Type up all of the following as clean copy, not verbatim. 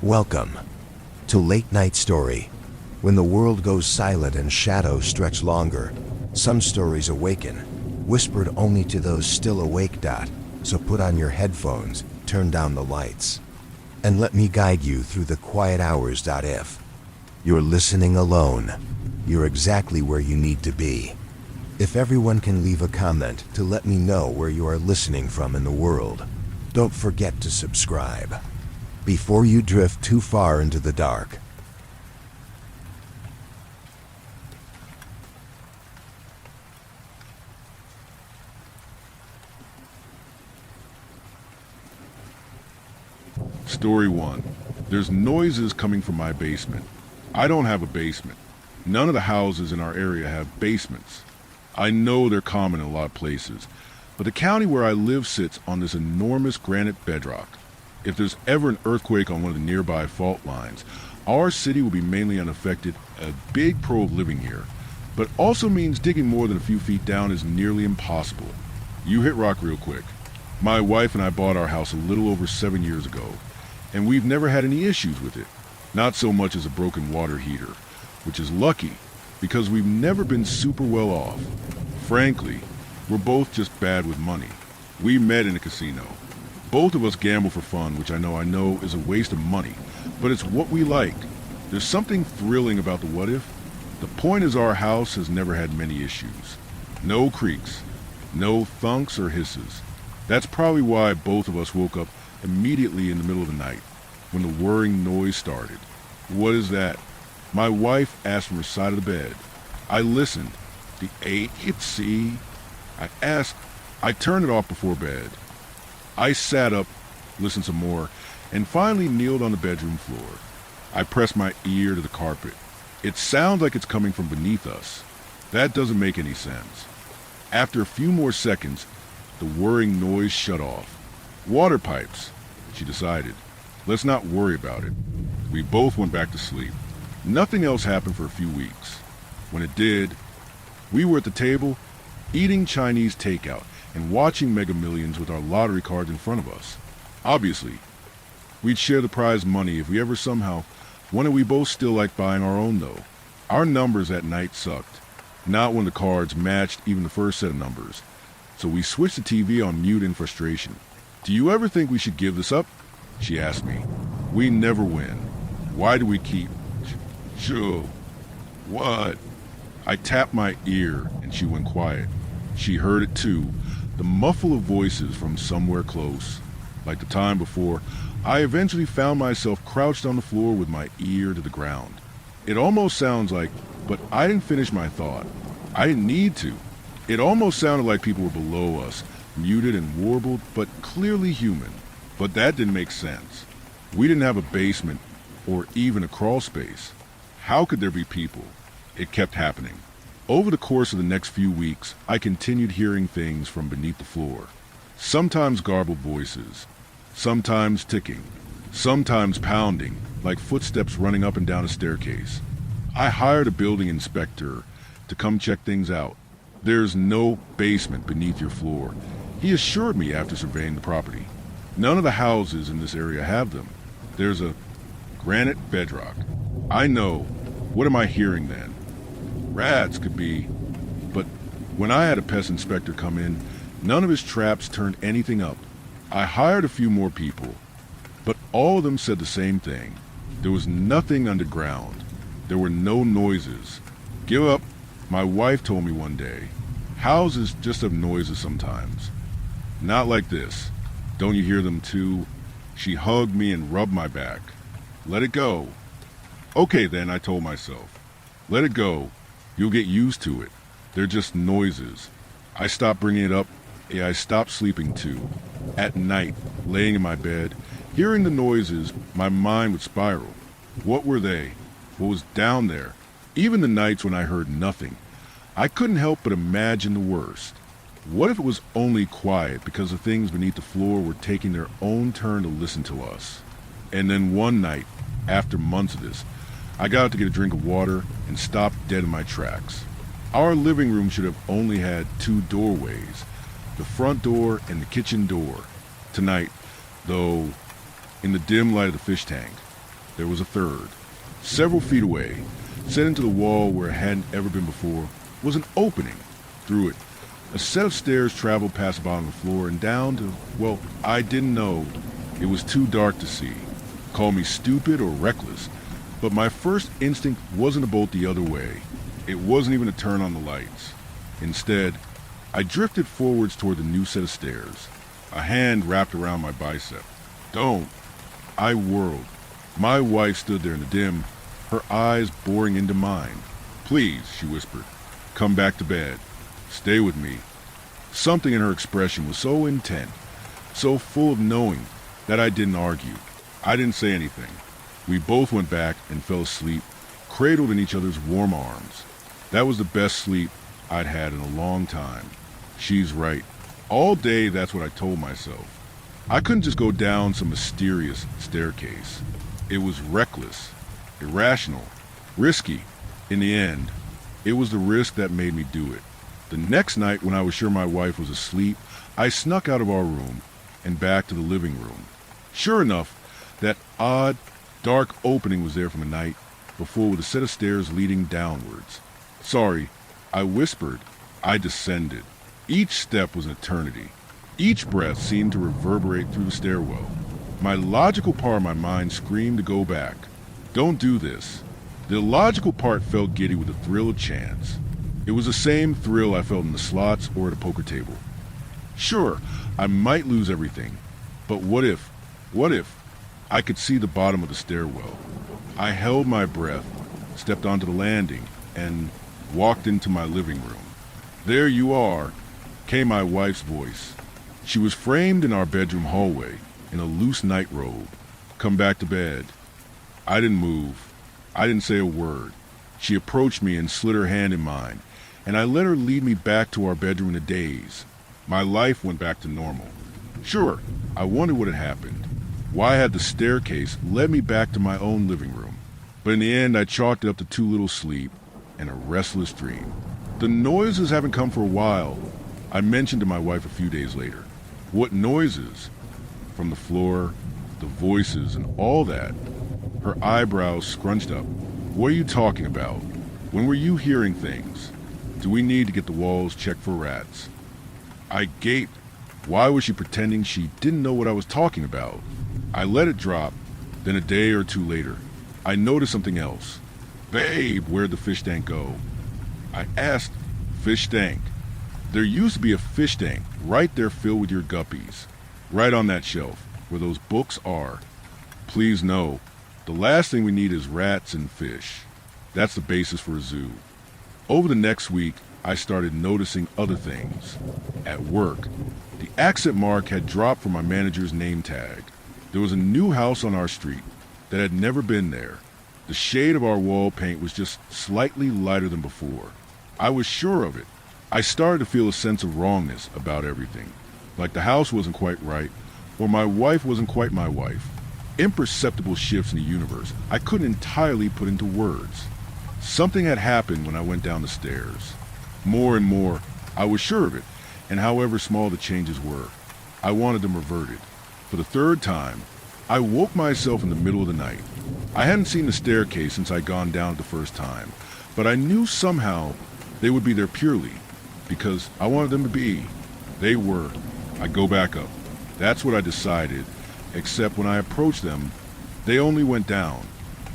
Welcome to Late Night Story. When the world goes silent and shadows stretch longer, some stories awaken, whispered only to those still awake. So put on your headphones, turn down the lights, and let me guide you through the quiet hours. If you're listening alone, you're exactly where you need to be. If everyone can leave a comment to let me know where you are listening from in the world, don't forget to subscribe before you drift too far into the dark. Story 1. There's noises coming from my basement. I don't have a basement. None of the houses in our area have basements. I know they're common in a lot of places, but the county where I live sits on this enormous granite bedrock. If there's ever an earthquake on one of the nearby fault lines, our city will be mainly unaffected. A big pro of living here, but also means digging more than a few feet down is nearly impossible. You hit rock real quick. My wife and I bought our house a little over 7 years ago, and we've never had any issues with it. Not so much as a broken water heater, which is lucky because we've never been super well off. Frankly, we're both just bad with money. We met in a casino. Both of us gamble for fun, which I know is a waste of money, but it's what we like. There's something thrilling about the what if. The point is our house has never had many issues. No creaks, no thunks or hisses. That's probably why both of us woke up immediately in the middle of the night when the whirring noise started. What is that? My wife asked from her side of the bed. I listened. The A-C. I asked. I turned it off before bed. I sat up, listened some more, and finally kneeled on the bedroom floor. I pressed my ear to the carpet. It sounds like it's coming from beneath us. That doesn't make any sense. After a few more seconds, the whirring noise shut off. Water pipes, she decided. Let's not worry about it. We both went back to sleep. Nothing else happened for a few weeks. When it did, we were at the table, eating Chinese takeout and watching Mega Millions with our lottery cards in front of us. Obviously, we'd share the prize money if we ever somehow won, and we both still like buying our own though. Our numbers that night sucked, not when the cards matched even the first set of numbers. So we switched the TV on mute in frustration. Do you ever think we should give this up? She asked me. We never win. Why do we keep? Sure. What? I tapped my ear and she went quiet. She heard it too, the muffle of voices from somewhere close. Like the time before, I eventually found myself crouched on the floor with my ear to the ground. It almost sounds like, but I didn't finish my thought. I didn't need to. It almost sounded like people were below us, muted and warbled, but clearly human. But that didn't make sense. We didn't have a basement or even a crawl space. How could there be people? It kept happening. Over the course of the next few weeks, I continued hearing things from beneath the floor. Sometimes garbled voices, sometimes ticking, sometimes pounding, like footsteps running up and down a staircase. I hired a building inspector to come check things out. There's no basement beneath your floor, he assured me after surveying the property. None of the houses in this area have them. There's a granite bedrock. I know. What am I hearing then? Rats could be. But when I had a pest inspector come in, none of his traps turned anything up. I hired a few more people, but all of them said the same thing. There was nothing underground. There were no noises. Give up, my wife told me one day. Houses just have noises sometimes. Not like this. Don't you hear them too? She hugged me and rubbed my back. Let it go. Okay then, I told myself. Let it go. You'll get used to it. They're just noises. I stopped bringing it up. I stopped sleeping too. At night, laying in my bed, hearing the noises, my mind would spiral. What were they? What was down there? Even the nights when I heard nothing, I couldn't help but imagine the worst. What if it was only quiet because the things beneath the floor were taking their own turn to listen to us? And then one night, after months of this, I got out to get a drink of water and stopped dead in my tracks. Our living room should have only had 2 doorways, the front door and the kitchen door. Tonight, though, in the dim light of the fish tank, There was a third. Several feet away, set into the wall where it hadn't ever been before, was an opening. Through it, a set of stairs traveled past the bottom of the floor and down to, well, I didn't know. It was too dark to see. Call me stupid or reckless, but my first instinct wasn't to bolt the other way. It wasn't even to turn on the lights. Instead, I drifted forwards toward the new set of stairs, a hand wrapped around my bicep. Don't. I whirled. My wife stood there in the dim, her eyes boring into mine. Please, she whispered, come back to bed. Stay with me. Something in her expression was so intent, so full of knowing, that I didn't argue. I didn't say anything. We both went back and fell asleep, cradled in each other's warm arms. That was the best sleep I'd had in a long time. She's right. All day, that's what I told myself. I couldn't just go down some mysterious staircase. It was reckless, irrational, risky. In the end, it was the risk that made me do it. The next night, when I was sure my wife was asleep, I snuck out of our room and back to the living room. Sure enough, that odd, dark opening was there from the night before, with a set of stairs leading downwards. Sorry, I whispered. I descended. Each step was an eternity. Each breath seemed to reverberate through the stairwell. My logical part of my mind screamed to go back. Don't do this. The illogical part felt giddy with the thrill of chance. It was the same thrill I felt in the slots or at a poker table. Sure, I might lose everything, but what if I could see the bottom of the stairwell? I held my breath, stepped onto the landing, and walked into my living room. There you are, came my wife's voice. She was framed in our bedroom hallway in a loose night robe. Come back to bed. I didn't move. I didn't say a word. She approached me and slid her hand in mine, and I let her lead me back to our bedroom in a daze. My life went back to normal. Sure, I wondered what had happened. Why had the staircase led me back to my own living room? But in the end, I chalked it up to too little sleep and a restless dream. The noises haven't come for a while, I mentioned to my wife a few days later. What noises? From the floor, the voices, and all that. Her eyebrows scrunched up. What are you talking about? When were you hearing things? Do we need to get the walls checked for rats? I gaped. Why was she pretending she didn't know what I was talking about? I let it drop. Then a day or two later, I noticed something else. Babe, where'd the fish tank go? I asked. Fish tank. There used to be a fish tank right there filled with your guppies. Right on that shelf, where those books are. Please know, the last thing we need is rats and fish. That's the basis for a zoo. Over the next week, I started noticing other things. At work, the accent mark had dropped from my manager's name tag. There was a new house on our street that had never been there. The shade of our wall paint was just slightly lighter than before. I was sure of it. I started to feel a sense of wrongness about everything. Like the house wasn't quite right, or my wife wasn't quite my wife. Imperceptible shifts in the universe I couldn't entirely put into words. Something had happened when I went down the stairs. More and more, I was sure of it, and however small the changes were, I wanted them reverted. For the third time, I woke myself in the middle of the night. I hadn't seen the staircase since I'd gone down it the first time, but I knew somehow they would be there purely because I wanted them to be. They were. I'd go back up. That's what I decided, except when I approached them, they only went down.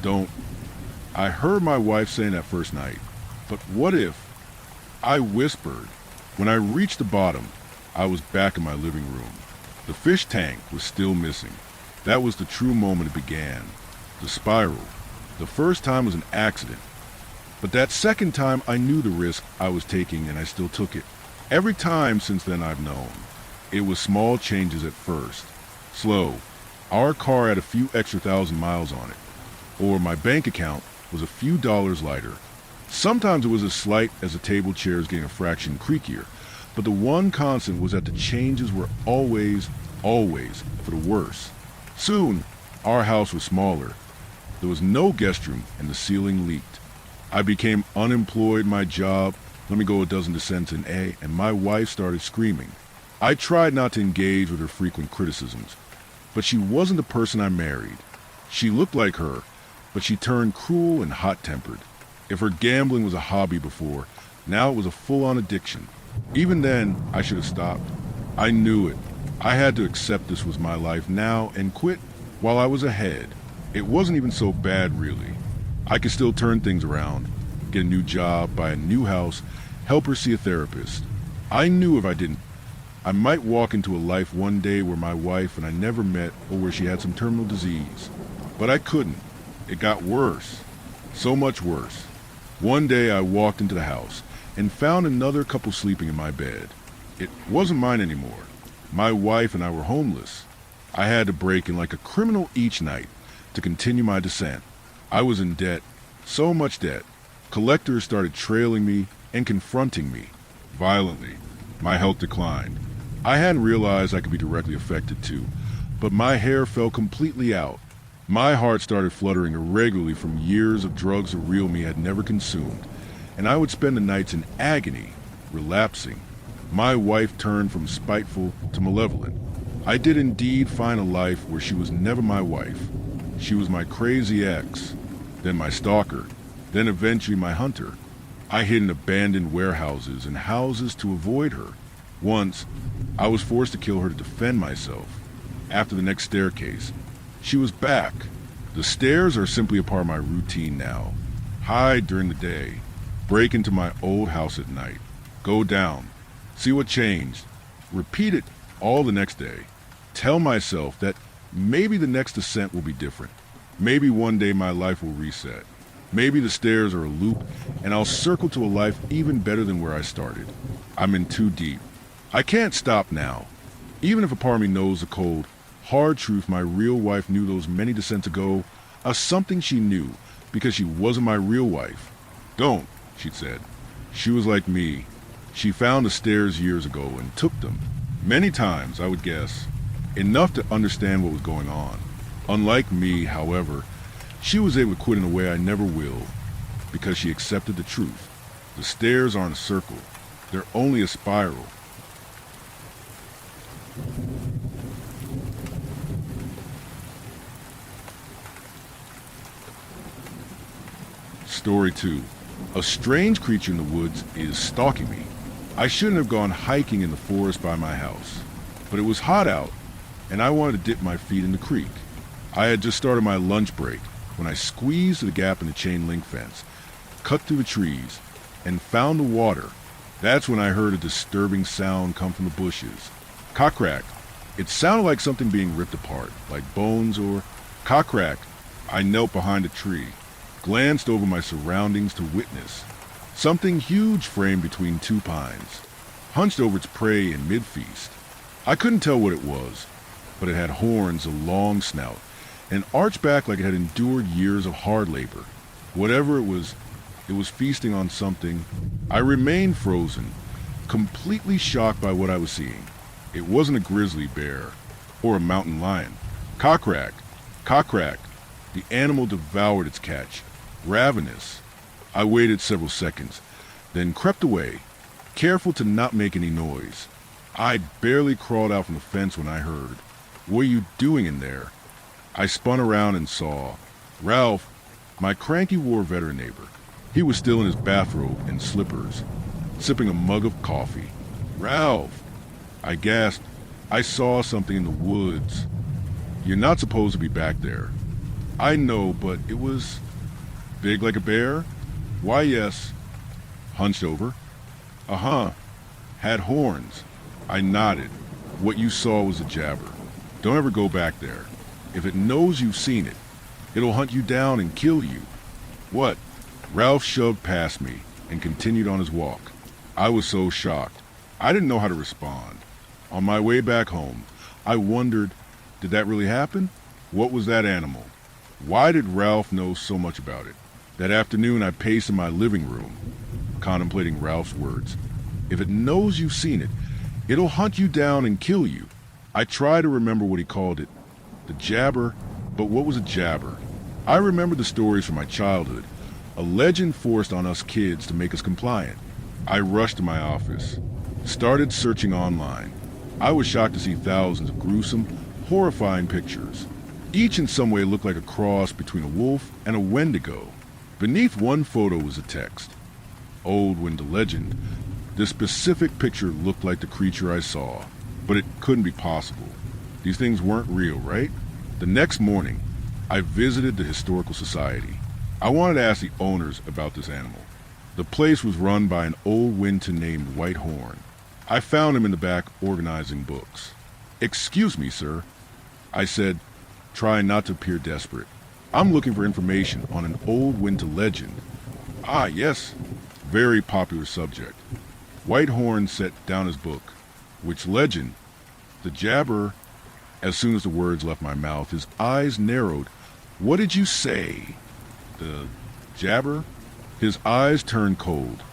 Don't. I heard my wife saying that first night, but what if? I whispered. When I reached the bottom, I was back in my living room. The fish tank was still missing. That was the true moment it began. The spiral. The first time was an accident. But that second time I knew the risk I was taking and I still took it. Every time since then I've known. It was small changes at first. Slow. Our car had a few extra 1,000 miles on it. Or my bank account was a few dollars lighter. Sometimes it was as slight as the table chairs getting a fraction creakier. But the one constant was that the changes were always for the worse. Soon, our house was smaller. There was no guest room and the ceiling leaked. I became unemployed, my job, let me go a dozen descents in A, and my wife started screaming. I tried not to engage with her frequent criticisms, but she wasn't the person I married. She looked like her, but she turned cruel and hot-tempered. If her gambling was a hobby before, now it was a full-on addiction. Even then, I should have stopped. I knew it. I had to accept this was my life now and quit while I was ahead. It wasn't even so bad, really. I could still turn things around, get a new job, buy a new house, help her see a therapist. I knew if I didn't, I might walk into a life one day where my wife and I never met or where she had some terminal disease. But I couldn't. It got worse. So much worse. One day I walked into the house and found another couple sleeping in my bed. It wasn't mine anymore. My wife and I were homeless. I had to break in like a criminal each night to continue my descent. I was in debt, so much debt. Collectors started trailing me and confronting me violently. My health declined. I hadn't realized I could be directly affected too, but my hair fell completely out. My heart started fluttering irregularly from years of drugs the real me had never consumed, and I would spend the nights in agony, relapsing. My wife turned from spiteful to malevolent. I did indeed find a life where she was never my wife. She was my crazy ex, then my stalker, then eventually my hunter. I hid in abandoned warehouses and houses to avoid her. Once, I was forced to kill her to defend myself. After the next staircase, she was back. The stairs are simply a part of my routine now. Hide during the day, break into my old house at night, go down, see what changed, repeat it all the next day. Tell myself that maybe the next ascent will be different. Maybe one day my life will reset. Maybe the stairs are a loop and I'll circle to a life even better than where I started. I'm in too deep. I can't stop now. Even if a part of me knows the cold, hard truth my real wife knew those many descents ago, a something she knew because she wasn't my real wife. Don't, she'd said. She was like me. She found the stairs years ago and took them. Many times, I would guess. Enough to understand what was going on. Unlike me, however, she was able to quit in a way I never will, because she accepted the truth. The stairs aren't a circle. They're only a spiral. Story 2. A strange creature in the woods is stalking me. I shouldn't have gone hiking in the forest by my house, but it was hot out, and I wanted to dip my feet in the creek. I had just started my lunch break when I squeezed the gap in the chain link fence, cut through the trees, and found the water. That's when I heard a disturbing sound come from the bushes. Cock-crack. It sounded like something being ripped apart, like bones or cock-crack. I knelt behind a tree, glanced over my surroundings to witness something huge framed between two pines, hunched over its prey in mid-feast. I couldn't tell what it was, but it had horns, a long snout, and arched back like it had endured years of hard labor. Whatever it was feasting on something. I remained frozen, completely shocked by what I was seeing. It wasn't a grizzly bear or a mountain lion. Cock-crack, cock-crack. The animal devoured its catch, ravenous. I waited several seconds, then crept away, careful to not make any noise. I'd barely crawled out from the fence when I heard, "What are you doing in there?" I spun around and saw Ralph, my cranky war veteran neighbor. He was still in his bathrobe and slippers, sipping a mug of coffee. "Ralph!" I gasped. "I saw something in the woods." "You're not supposed to be back there." "I know, but it was big like a bear?" "Why, yes." Hunched over. "Uh-huh. Had horns." I nodded. "What you saw was a jabber. Don't ever go back there. If it knows you've seen it, it'll hunt you down and kill you." "What?" Ralph shoved past me and continued on his walk. I was so shocked. I didn't know how to respond. On my way back home, I wondered, did that really happen? What was that animal? Why did Ralph know so much about it? That afternoon I paced in my living room, contemplating Ralph's words. If it knows you've seen it, it'll hunt you down and kill you. I tried to remember what he called it. The jabber, but what was a jabber? I remembered the stories from my childhood, a legend forced on us kids to make us compliant. I rushed to my office, started searching online. I was shocked to see thousands of gruesome, horrifying pictures. Each in some way looked like a cross between a wolf and a wendigo. Beneath one photo was a text. Old Winda legend. The specific picture looked like the creature I saw, but it couldn't be possible. These things weren't real, right? The next morning, I visited the Historical Society. I wanted to ask the owners about this animal. The place was run by an old Winton named Whitehorn. I found him in the back organizing books. "Excuse me, sir," I said, trying not to appear desperate. "I'm looking for information on an old Winter legend." "Ah, yes. Very popular subject." Whitehorn set down his book. "Which legend?" "The Jabber." As soon as the words left my mouth, his eyes narrowed. "What did you say?" "The Jabber?" His eyes turned cold,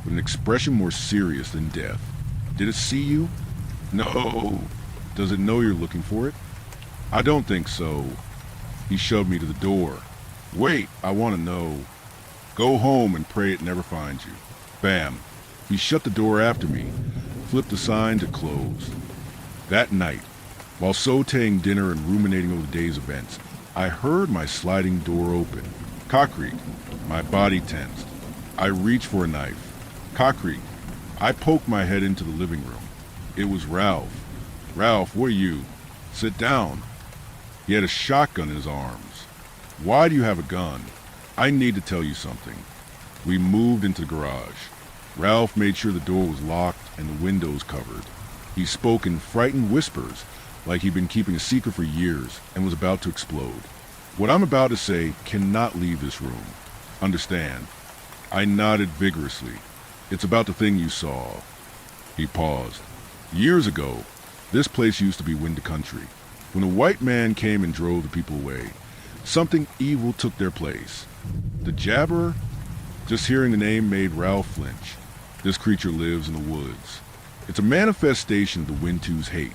with an expression more serious than death. "Did it see you?" "No." "Does it know you're looking for it?" "I don't think so." He shoved me to the door. "Wait, I want to know." "Go home and pray it never finds you." Bam. He shut the door after me, flipped the sign to close. That night, while sautéing dinner and ruminating over the day's events, I heard my sliding door open. Cockreek. My body tensed. I reached for a knife. Cockreek. I poked my head into the living room. It was Ralph. "Ralph, what are you?" "Sit down." He had a shotgun in his arms. "Why do you have a gun?" "I need to tell you something." We moved into the garage. Ralph made sure the door was locked and the windows covered. He spoke in frightened whispers, like he'd been keeping a secret for years and was about to explode. "What I'm about to say cannot leave this room. Understand?" I nodded vigorously. "It's about the thing you saw." He paused. "Years ago, this place used to be Winter Country. When a white man came and drove the people away, something evil took their place. The Jabber?" Just hearing the name made Ralph flinch. "This creature lives in the woods. It's a manifestation of the Wintu's hate.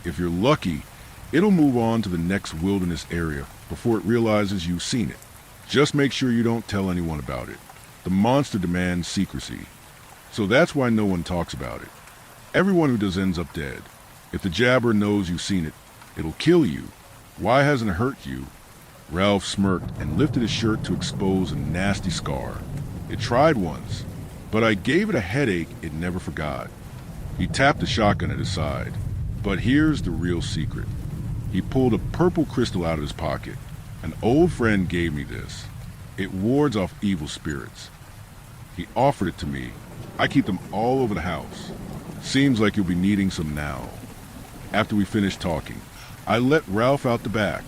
If you're lucky, it'll move on to the next wilderness area before it realizes you've seen it. Just make sure you don't tell anyone about it. The monster demands secrecy. So that's why no one talks about it. Everyone who does ends up dead. If the Jabber knows you've seen it, it'll kill you. Why hasn't it hurt you?" Ralph smirked and lifted his shirt to expose a nasty scar. "It tried once, but I gave it a headache it never forgot." He tapped the shotgun at his side. "But here's the real secret." He pulled a purple crystal out of his pocket. "An old friend gave me this. It wards off evil spirits. He offered it to me. I keep them all over the house. Seems like you'll be needing some now." After we finished talking, I let Ralph out the back.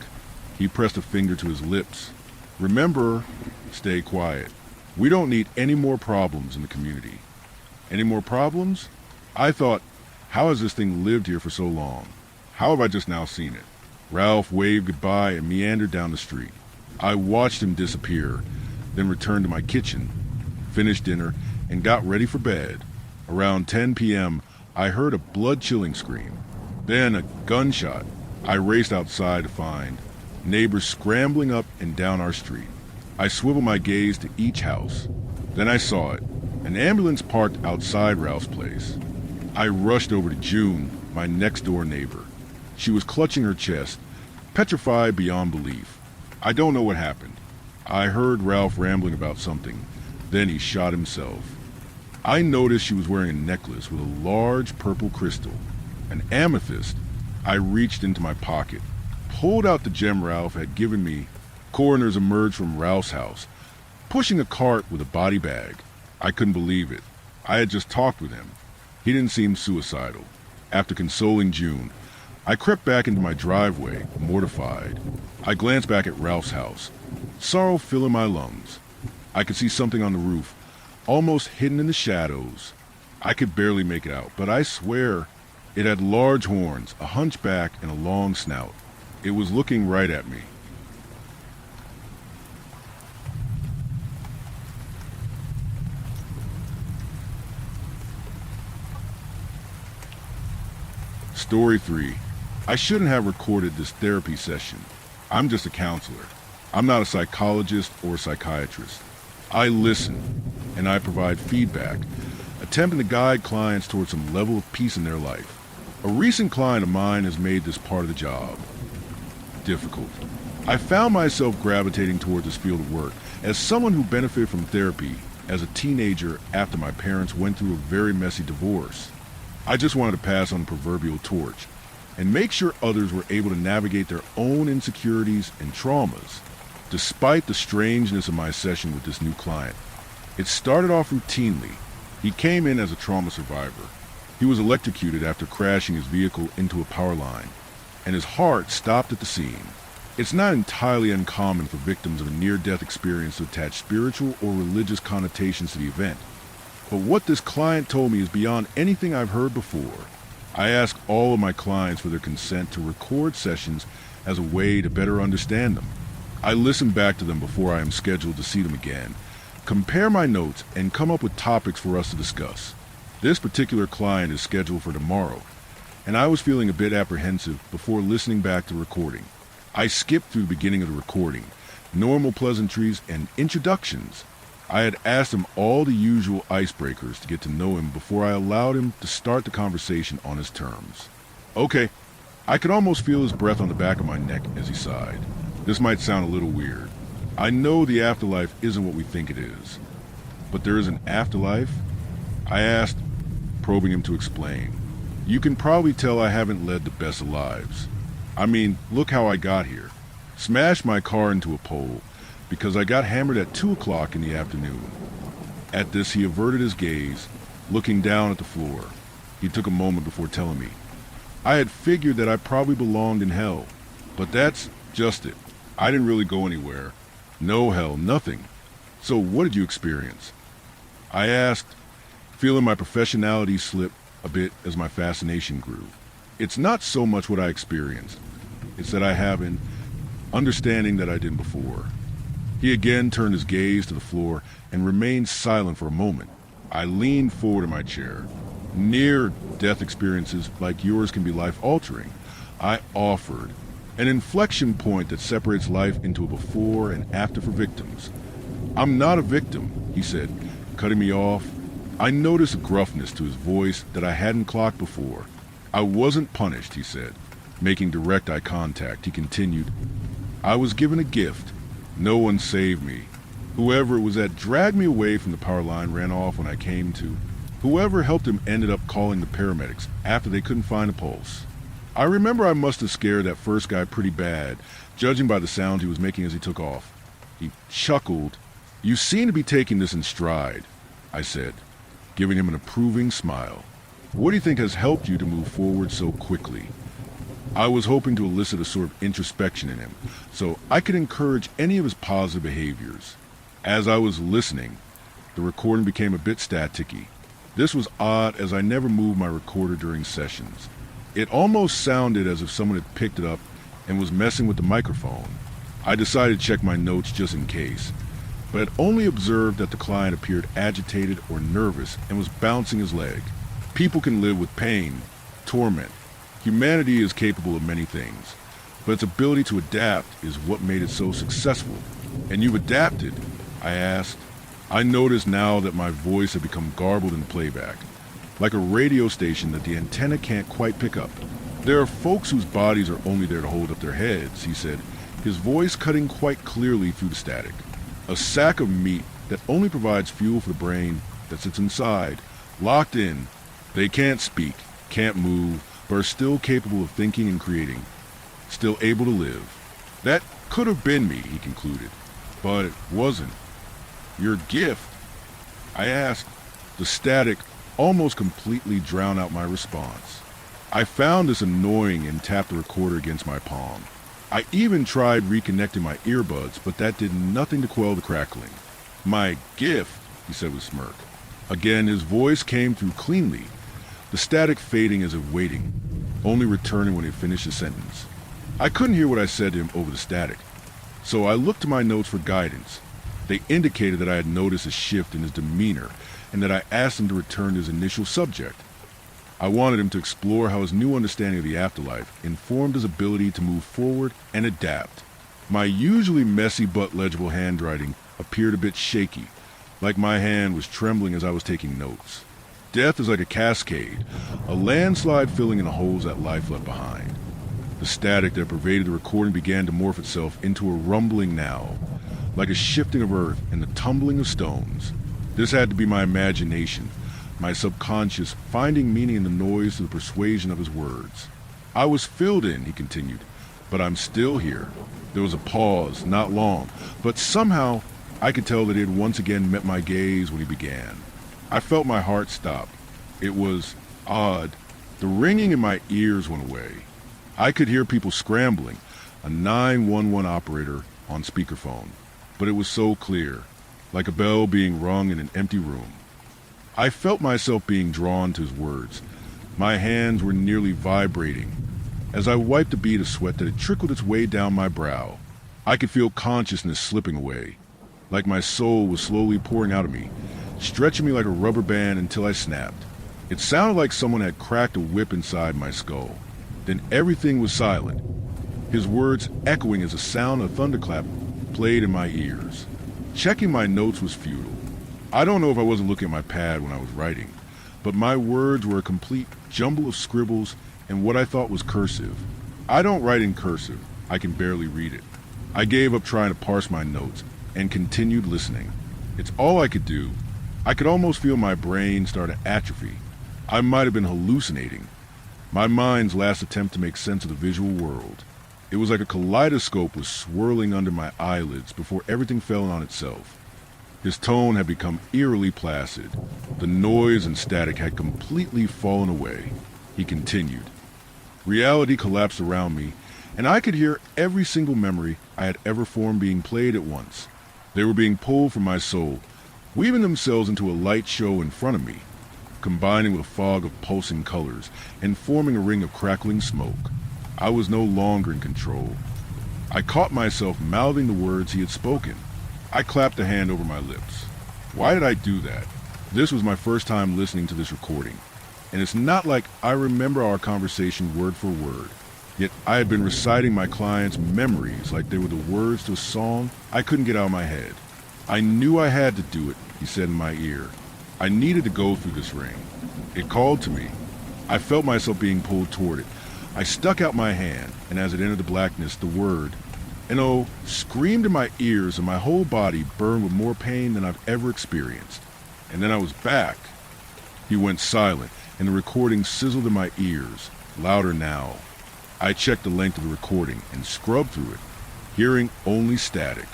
He pressed a finger to his lips. "Remember, stay quiet. We don't need any more problems in the community." "Any more problems?" I thought, how has this thing lived here for so long? How have I just now seen it? Ralph waved goodbye and meandered down the street. I watched him disappear, then returned to my kitchen, finished dinner, and got ready for bed. Around 10 p.m., I heard a blood-chilling scream. Then a gunshot. I raced outside to find neighbors scrambling up and down our street. I swiveled my gaze to each house. Then I saw it, an ambulance parked outside Ralph's place. I rushed over to June, my next-door neighbor. She was clutching her chest, petrified beyond belief. I don't know what happened. I heard Ralph rambling about something. Then he shot himself. I noticed she was wearing a necklace with a large purple crystal, an amethyst. I reached into my pocket, pulled out the gem Ralph had given me. Coroners emerged from Ralph's house, pushing a cart with a body bag. I couldn't believe it. I had just talked with him. He didn't seem suicidal. After consoling June, I crept back into my driveway, mortified. I glanced back at Ralph's house, sorrow filling my lungs. I could see something on the roof, almost hidden in the shadows. I could barely make it out, but I swear it had large horns, a hunchback, and a long snout. It was looking right at me. Story 3. I shouldn't have recorded this therapy session. I'm just a counselor. I'm not a psychologist or a psychiatrist. I listen, and I provide feedback, attempting to guide clients towards some level of peace in their life. A recent client of mine has made this part of the job. difficult. I found myself gravitating toward this field of work as someone who benefited from therapy as a teenager after my parents went through a very messy divorce. I just wanted to pass on the proverbial torch and make sure others were able to navigate their own insecurities and traumas. Despite the strangeness of my session with this new client, it started off routinely. He came in as a trauma survivor. He was electrocuted after crashing his vehicle into a power line, and his heart stopped at the scene. It's not entirely uncommon for victims of a near-death experience to attach spiritual or religious connotations to the event. But what this client told me is beyond anything I've heard before. I ask all of my clients for their consent to record sessions as a way to better understand them. I listen back to them before I am scheduled to see them again, compare my notes, and come up with topics for us to discuss. This particular client is scheduled for tomorrow, and I was feeling a bit apprehensive before listening back to the recording. I skipped through the beginning of the recording, normal pleasantries and introductions. I had asked him all the usual icebreakers to get to know him before I allowed him to start the conversation on his terms. Okay, I could almost feel his breath on the back of my neck as he sighed. This might sound a little weird. I know the afterlife isn't what we think it is. But there is an afterlife? I asked, probing him to explain. You can probably tell I haven't led the best of lives. I mean, look how I got here. Smashed my car into a pole because I got hammered at 2 o'clock in the afternoon. At this, he averted his gaze, looking down at the floor. He took a moment before telling me. I had figured that I probably belonged in hell, but that's just it. I didn't really go anywhere. No hell, nothing. So what did you experience? I asked, feeling my professionality slip a bit as my fascination grew. It's not so much what I experienced. It's that I have an understanding that I didn't before. He again turned his gaze to the floor and remained silent for a moment. I leaned forward in my chair. Near-death experiences like yours can be life-altering. I offered an inflection point that separates life into a before and after for victims. I'm not a victim, he said, cutting me off. I noticed a gruffness to his voice that I hadn't clocked before. I wasn't punished, he said. Making direct eye contact, he continued. I was given a gift. No one saved me. Whoever it was that dragged me away from the power line ran off when I came to. Whoever helped him ended up calling the paramedics after they couldn't find a pulse. I remember I must have scared that first guy pretty bad, judging by the sound he was making as he took off. He chuckled. You seem to be taking this in stride, I said, giving him an approving smile. What do you think has helped you to move forward so quickly? I was hoping to elicit a sort of introspection in him, so I could encourage any of his positive behaviors. As I was listening, the recording became a bit staticky. This was odd as I never moved my recorder during sessions. It almost sounded as if someone had picked it up and was messing with the microphone. I decided to check my notes just in case, but had only observed that the client appeared agitated or nervous and was bouncing his leg. People can live with pain, torment. Humanity is capable of many things, but its ability to adapt is what made it so successful. And you've adapted, I asked. I noticed now that my voice had become garbled in playback, like a radio station that the antenna can't quite pick up. There are folks whose bodies are only there to hold up their heads, he said, his voice cutting quite clearly through the static. A sack of meat that only provides fuel for the brain that sits inside, locked in. They can't speak, can't move, but are still capable of thinking and creating, still able to live. That could have been me, he concluded, but it wasn't. Your gift? I asked. The static almost completely drowned out my response. I found this annoying and tapped the recorder against my palm. I even tried reconnecting my earbuds, but that did nothing to quell the crackling. My gift, he said with a smirk. Again, his voice came through cleanly, the static fading as if waiting, only returning when he finished his sentence. I couldn't hear what I said to him over the static, so I looked to my notes for guidance. They indicated that I had noticed a shift in his demeanor and that I asked him to return to his initial subject. I wanted him to explore how his new understanding of the afterlife informed his ability to move forward and adapt. My usually messy but legible handwriting appeared a bit shaky, like my hand was trembling as I was taking notes. Death is like a cascade, a landslide filling in the holes that life left behind. The static that pervaded the recording began to morph itself into a rumbling now, like a shifting of earth and the tumbling of stones. This had to be my imagination, my subconscious finding meaning in the noise through the persuasion of his words. I was filled in, he continued, but I'm still here. There was a pause, not long, but somehow I could tell that he had once again met my gaze when he began. I felt my heart stop. It was odd. The ringing in my ears went away. I could hear people scrambling, a 911 operator on speakerphone, but it was so clear, like a bell being rung in an empty room. I felt myself being drawn to his words. My hands were nearly vibrating. As I wiped a bead of sweat that had trickled its way down my brow, I could feel consciousness slipping away, like my soul was slowly pouring out of me, stretching me like a rubber band until I snapped. It sounded like someone had cracked a whip inside my skull. Then everything was silent, his words echoing as a sound of thunderclap played in my ears. Checking my notes was futile. I don't know if I wasn't looking at my pad when I was writing, but my words were a complete jumble of scribbles and what I thought was cursive. I don't write in cursive. I can barely read it. I gave up trying to parse my notes and continued listening. It's all I could do. I could almost feel my brain start to atrophy. I might have been hallucinating. My mind's last attempt to make sense of the visual world. It was like a kaleidoscope was swirling under my eyelids before everything fell in on itself. His tone had become eerily placid. The noise and static had completely fallen away. He continued. Reality collapsed around me, and I could hear every single memory I had ever formed being played at once. They were being pulled from my soul, weaving themselves into a light show in front of me, combining with a fog of pulsing colors and forming a ring of crackling smoke. I was no longer in control. I caught myself mouthing the words he had spoken. I clapped a hand over my lips. Why did I do that? This was my first time listening to this recording, and it's not like I remember our conversation word for word. Yet I had been reciting my client's memories like they were the words to a song I couldn't get out of my head. I knew I had to do it, he said in my ear. I needed to go through this ring. It called to me. I felt myself being pulled toward it. I stuck out my hand, and as it entered the blackness, the word, N-O, screamed in my ears, and my whole body burned with more pain than I've ever experienced. And then I was back. He went silent, and the recording sizzled in my ears, louder now. I checked the length of the recording and scrubbed through it, hearing only static.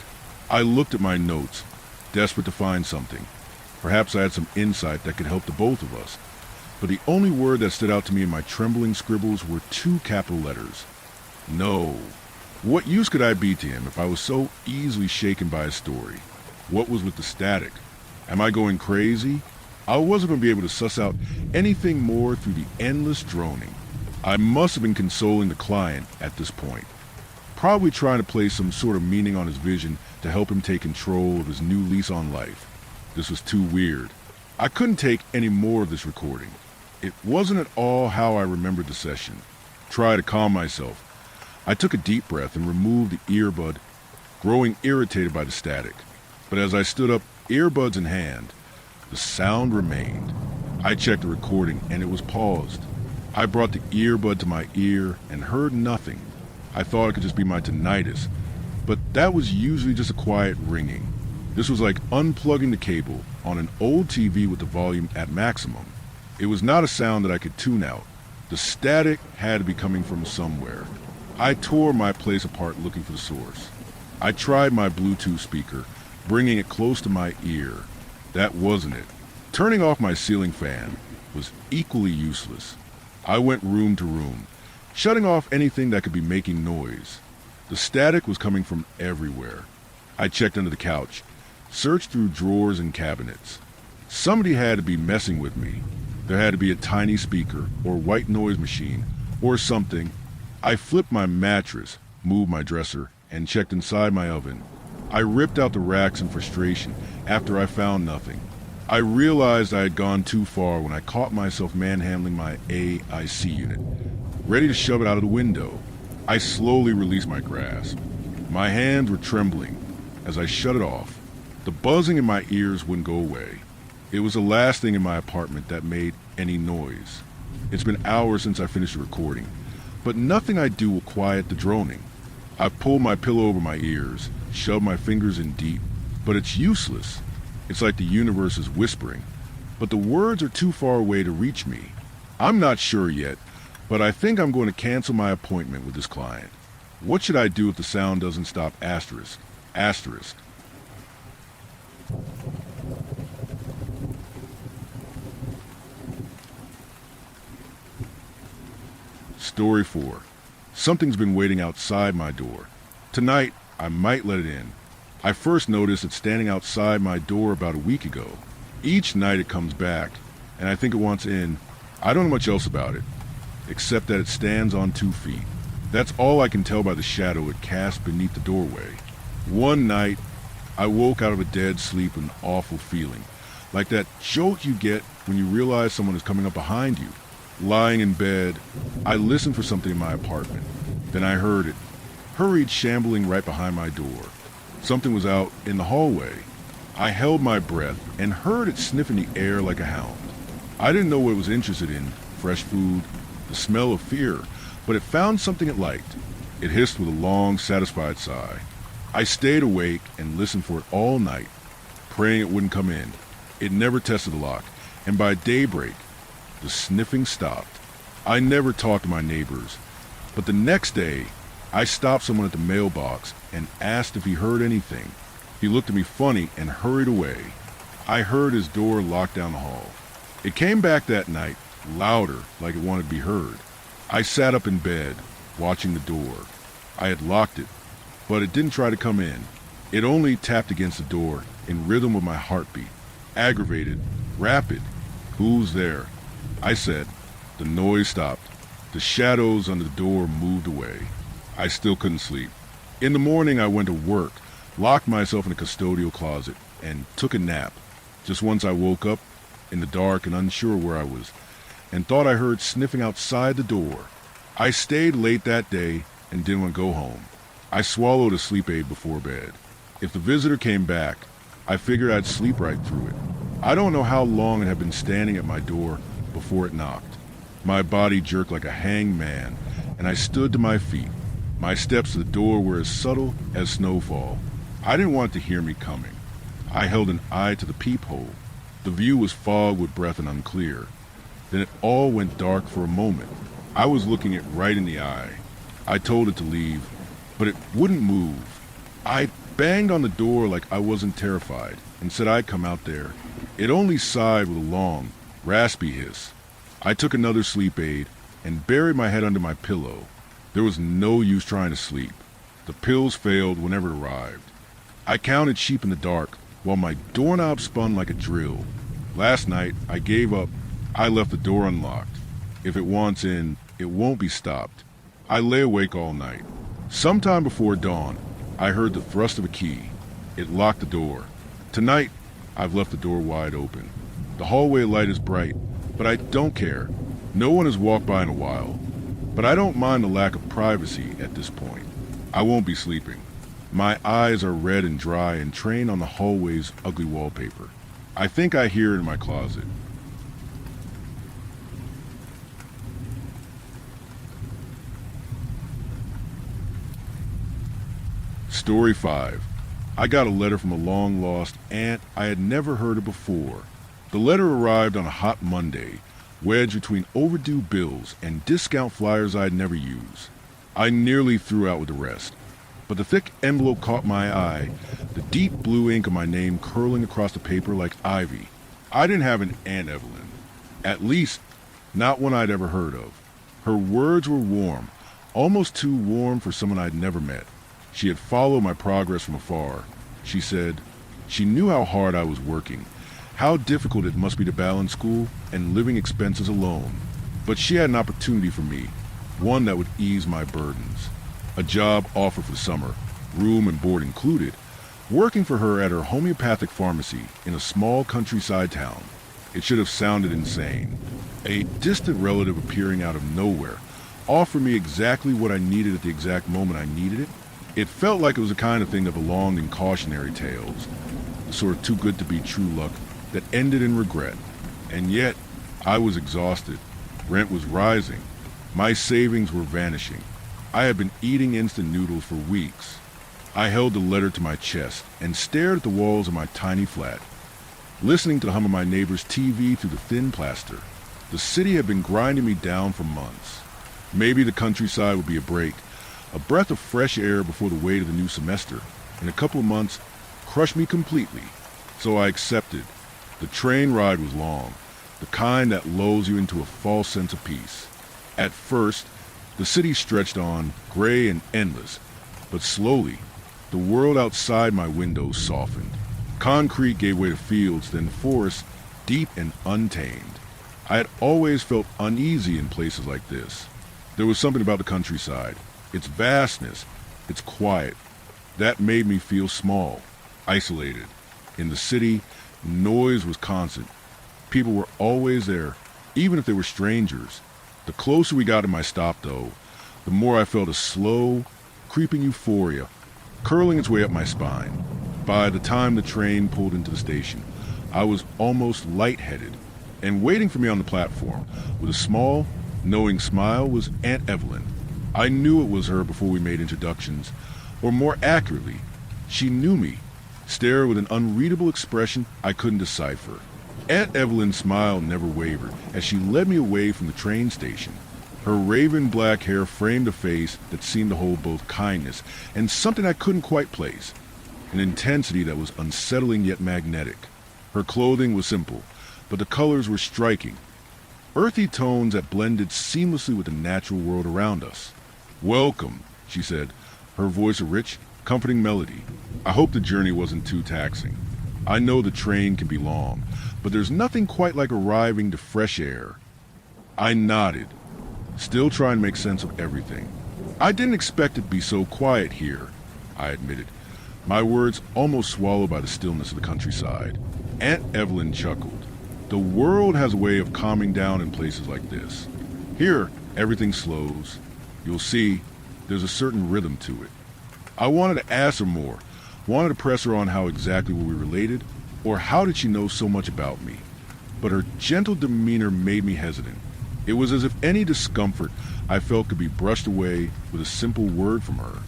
I looked at my notes, desperate to find something. Perhaps I had some insight that could help the both of us. But the only word that stood out to me in my trembling scribbles were 2 capital letters. No. What use could I be to him if I was so easily shaken by his story? What was with the static? Am I going crazy? I wasn't going to be able to suss out anything more through the endless droning. I must have been consoling the client at this point, probably trying to place some sort of meaning on his vision to help him take control of his new lease on life. This was too weird. I couldn't take any more of this recording. It wasn't at all how I remembered the session. Try to calm myself. I took a deep breath and removed the earbud, growing irritated by the static. But as I stood up, earbuds in hand, the sound remained. I checked the recording and it was paused. I brought the earbud to my ear and heard nothing. I thought it could just be my tinnitus, but that was usually just a quiet ringing. This was like unplugging the cable on an old TV with the volume at maximum. It was not a sound that I could tune out. The static had to be coming from somewhere. I tore my place apart looking for the source. I tried my Bluetooth speaker, bringing it close to my ear. That wasn't it. Turning off my ceiling fan was equally useless. I went room to room, shutting off anything that could be making noise. The static was coming from everywhere. I checked under the couch, searched through drawers and cabinets. Somebody had to be messing with me. There had to be a tiny speaker or white noise machine or something. I flipped my mattress, moved my dresser, and checked inside my oven. I ripped out the racks in frustration after I found nothing. I realized I had gone too far when I caught myself manhandling my AIC unit, ready to shove it out of the window. I slowly released my grasp. My hands were trembling as I shut it off. The buzzing in my ears wouldn't go away. It was the last thing in my apartment that made any noise. It's been hours since I finished the recording. but nothing I do will quiet the droning. I've pulled my pillow over my ears, shoved my fingers in deep, but it's useless. It's like the universe is whispering, but the words are too far away to reach me. I'm not sure yet, but I think I'm going to cancel my appointment with this client. What should I do if the sound doesn't stop? Asterisk. Asterisk. Story 4. Something's been waiting outside my door. Tonight, I might let it in. I first noticed it standing outside my door about a week ago. Each night it comes back, and I think it wants in. I don't know much else about it, except that it stands on 2 feet. That's all I can tell by the shadow it casts beneath the doorway. One night, I woke out of a dead sleep with an awful feeling, like that jolt you get when you realize someone is coming up behind you. Lying in bed, I listened for something in my apartment. Then I heard it, hurried shambling right behind my door. Something was out in the hallway. I held my breath and heard it sniffing the air like a hound. I didn't know what it was interested in, fresh food, the smell of fear, but it found something it liked. It hissed with a long, satisfied sigh. I stayed awake and listened for it all night, praying it wouldn't come in. It never tested the lock, and by daybreak, the sniffing stopped. I never talked to my neighbors, but the next day, I stopped someone at the mailbox and asked if he heard anything. He looked at me funny and hurried away. I heard his door lock down the hall. It came back that night, louder, like it wanted to be heard. I sat up in bed, watching the door. I had locked it, but it didn't try to come in. It only tapped against the door in rhythm with my heartbeat. Aggravated, rapid. Who's there? I said. The noise stopped. The shadows under the door moved away. I still couldn't sleep. In the morning, I went to work, locked myself in a custodial closet, and took a nap. Just once I woke up, in the dark and unsure where I was, and thought I heard sniffing outside the door. I stayed late that day and didn't want to go home. I swallowed a sleep aid before bed. If the visitor came back, I figured I'd sleep right through it. I don't know how long it had been standing at my door before it knocked. My body jerked like a hanged man, and I stood to my feet. My steps to the door were as subtle as snowfall. I didn't want it to hear me coming. I held an eye to the peephole. The view was fogged with breath and unclear. Then it all went dark for a moment. I was looking it right in the eye. I told it to leave, but it wouldn't move. I banged on the door like I wasn't terrified and said I'd come out there. It only sighed with a long, raspy hiss. I took another sleep aid and buried my head under my pillow. There was no use trying to sleep. The pills failed whenever it arrived. I counted sheep in the dark while my doorknob spun like a drill. Last night, I gave up. I left the door unlocked. If it wants in, it won't be stopped. I lay awake all night. Sometime before dawn, I heard the thrust of a key. It locked the door. Tonight, I've left the door wide open. The hallway light is bright, but I don't care. No one has walked by in a while. But I don't mind the lack of privacy at this point. I won't be sleeping. My eyes are red and dry and trained on the hallway's ugly wallpaper. I think I hear it in my closet. Story 5. I got a letter from a long-lost aunt I had never heard of before. The letter arrived on a hot Monday, wedged between overdue bills and discount flyers I'd never use. I nearly threw out with the rest, but the thick envelope caught my eye, the deep blue ink of my name curling across the paper like ivy. I didn't have an Aunt Evelyn, at least not one I'd ever heard of. Her words were warm, almost too warm for someone I'd never met. She had followed my progress from afar. She said she knew how hard I was working, how difficult it must be to balance school and living expenses alone. But she had an opportunity for me, one that would ease my burdens. A job offered for the summer, room and board included, working for her at her homeopathic pharmacy in a small countryside town. It should have sounded insane. A distant relative appearing out of nowhere offered me exactly what I needed at the exact moment I needed it. It felt like it was the kind of thing that belonged in cautionary tales, the sort of too good to be true luck that ended in regret. And yet, I was exhausted. Rent was rising. My savings were vanishing. I had been eating instant noodles for weeks. I held the letter to my chest and stared at the walls of my tiny flat, listening to the hum of my neighbor's TV through the thin plaster. The city had been grinding me down for months. Maybe the countryside would be a break, a breath of fresh air before the weight of the new semester. In a couple of months, crushed me completely. So I accepted. The train ride was long, the kind that lulls you into a false sense of peace. At first, the city stretched on, gray and endless, but slowly, the world outside my windows softened. Concrete gave way to fields, then forests, deep and untamed. I had always felt uneasy in places like this. There was something about the countryside, its vastness, its quiet, that made me feel small, isolated. In the city, noise was constant. People were always there, even if they were strangers. The closer we got to my stop, though, the more I felt a slow, creeping euphoria curling its way up my spine. By the time the train pulled into the station, I was almost lightheaded, and waiting for me on the platform, with a small, knowing smile, was Aunt Evelyn. I knew it was her before we made introductions, or more accurately, she knew me, stared with an unreadable expression I couldn't decipher. Aunt Evelyn's smile never wavered as she led me away from the train station. Her raven black hair framed a face that seemed to hold both kindness and something I couldn't quite place, an intensity that was unsettling yet magnetic. Her clothing was simple, but the colors were striking, earthy tones that blended seamlessly with the natural world around us. "Welcome," she said, her voice a rich, comforting melody. "I hope the journey wasn't too taxing. I know the train can be long, but there's nothing quite like arriving to fresh air." I nodded, still trying to make sense of everything. "I didn't expect it to be so quiet here," I admitted, my words almost swallowed by the stillness of the countryside. Aunt Evelyn chuckled. "The world has a way of calming down in places like this. Here, everything slows. You'll see, there's a certain rhythm to it." I wanted to ask her more, wanted to press her on how exactly were we related, or how did she know so much about me. But her gentle demeanor made me hesitant. It was as if any discomfort I felt could be brushed away with a simple word from her.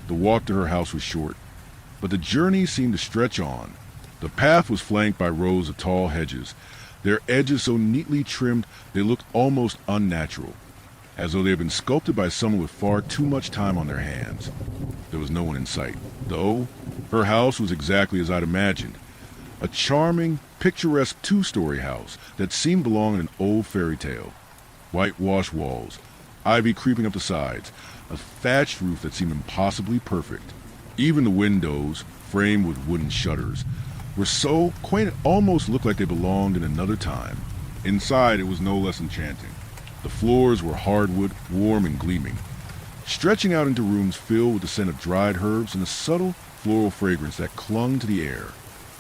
The walk to her house was short, but the journey seemed to stretch on. The path was flanked by rows of tall hedges, their edges so neatly trimmed they looked almost unnatural, as though they had been sculpted by someone with far too much time on their hands. There was no one in sight, though her house was exactly as I'd imagined. A charming, picturesque two-story house that seemed to belong in an old fairy tale. Whitewashed walls, ivy creeping up the sides, a thatched roof that seemed impossibly perfect. Even the windows, framed with wooden shutters, were so quaint it almost looked like they belonged in another time. Inside, it was no less enchanting. The floors were hardwood, warm and gleaming, stretching out into rooms filled with the scent of dried herbs and a subtle floral fragrance that clung to the air.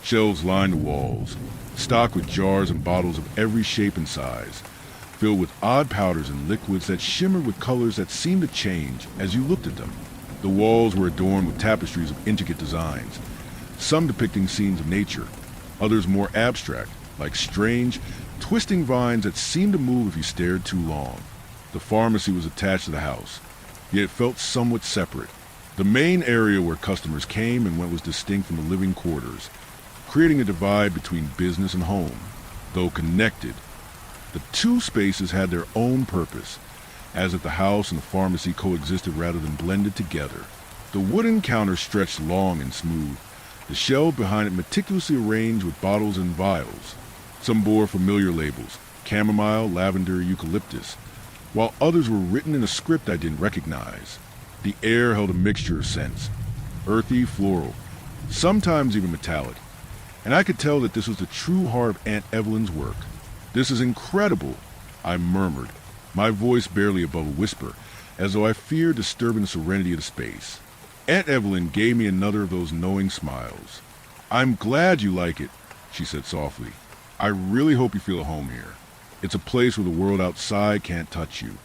Shelves lined the walls, stocked with jars and bottles of every shape and size, filled with odd powders and liquids that shimmered with colors that seemed to change as you looked at them. The walls were adorned with tapestries of intricate designs, some depicting scenes of nature, others more abstract, like strange, twisting vines that seemed to move if you stared too long. The pharmacy was attached to the house, yet it felt somewhat separate. The main area where customers came and went was distinct from the living quarters, creating a divide between business and home. Though connected, the two spaces had their own purpose, as if the house and the pharmacy coexisted rather than blended together. The wooden counter stretched long and smooth, the shelf behind it meticulously arranged with bottles and vials. Some bore familiar labels, chamomile, lavender, eucalyptus, while others were written in a script I didn't recognize. The air held a mixture of scents, earthy, floral, sometimes even metallic, and I could tell that this was the true heart of Aunt Evelyn's work. "This is incredible," I murmured, my voice barely above a whisper, as though I feared disturbing the serenity of the space. Aunt Evelyn gave me another of those knowing smiles. "I'm glad you like it," she said softly. "I really hope you feel at home here. It's a place where the world outside can't touch you."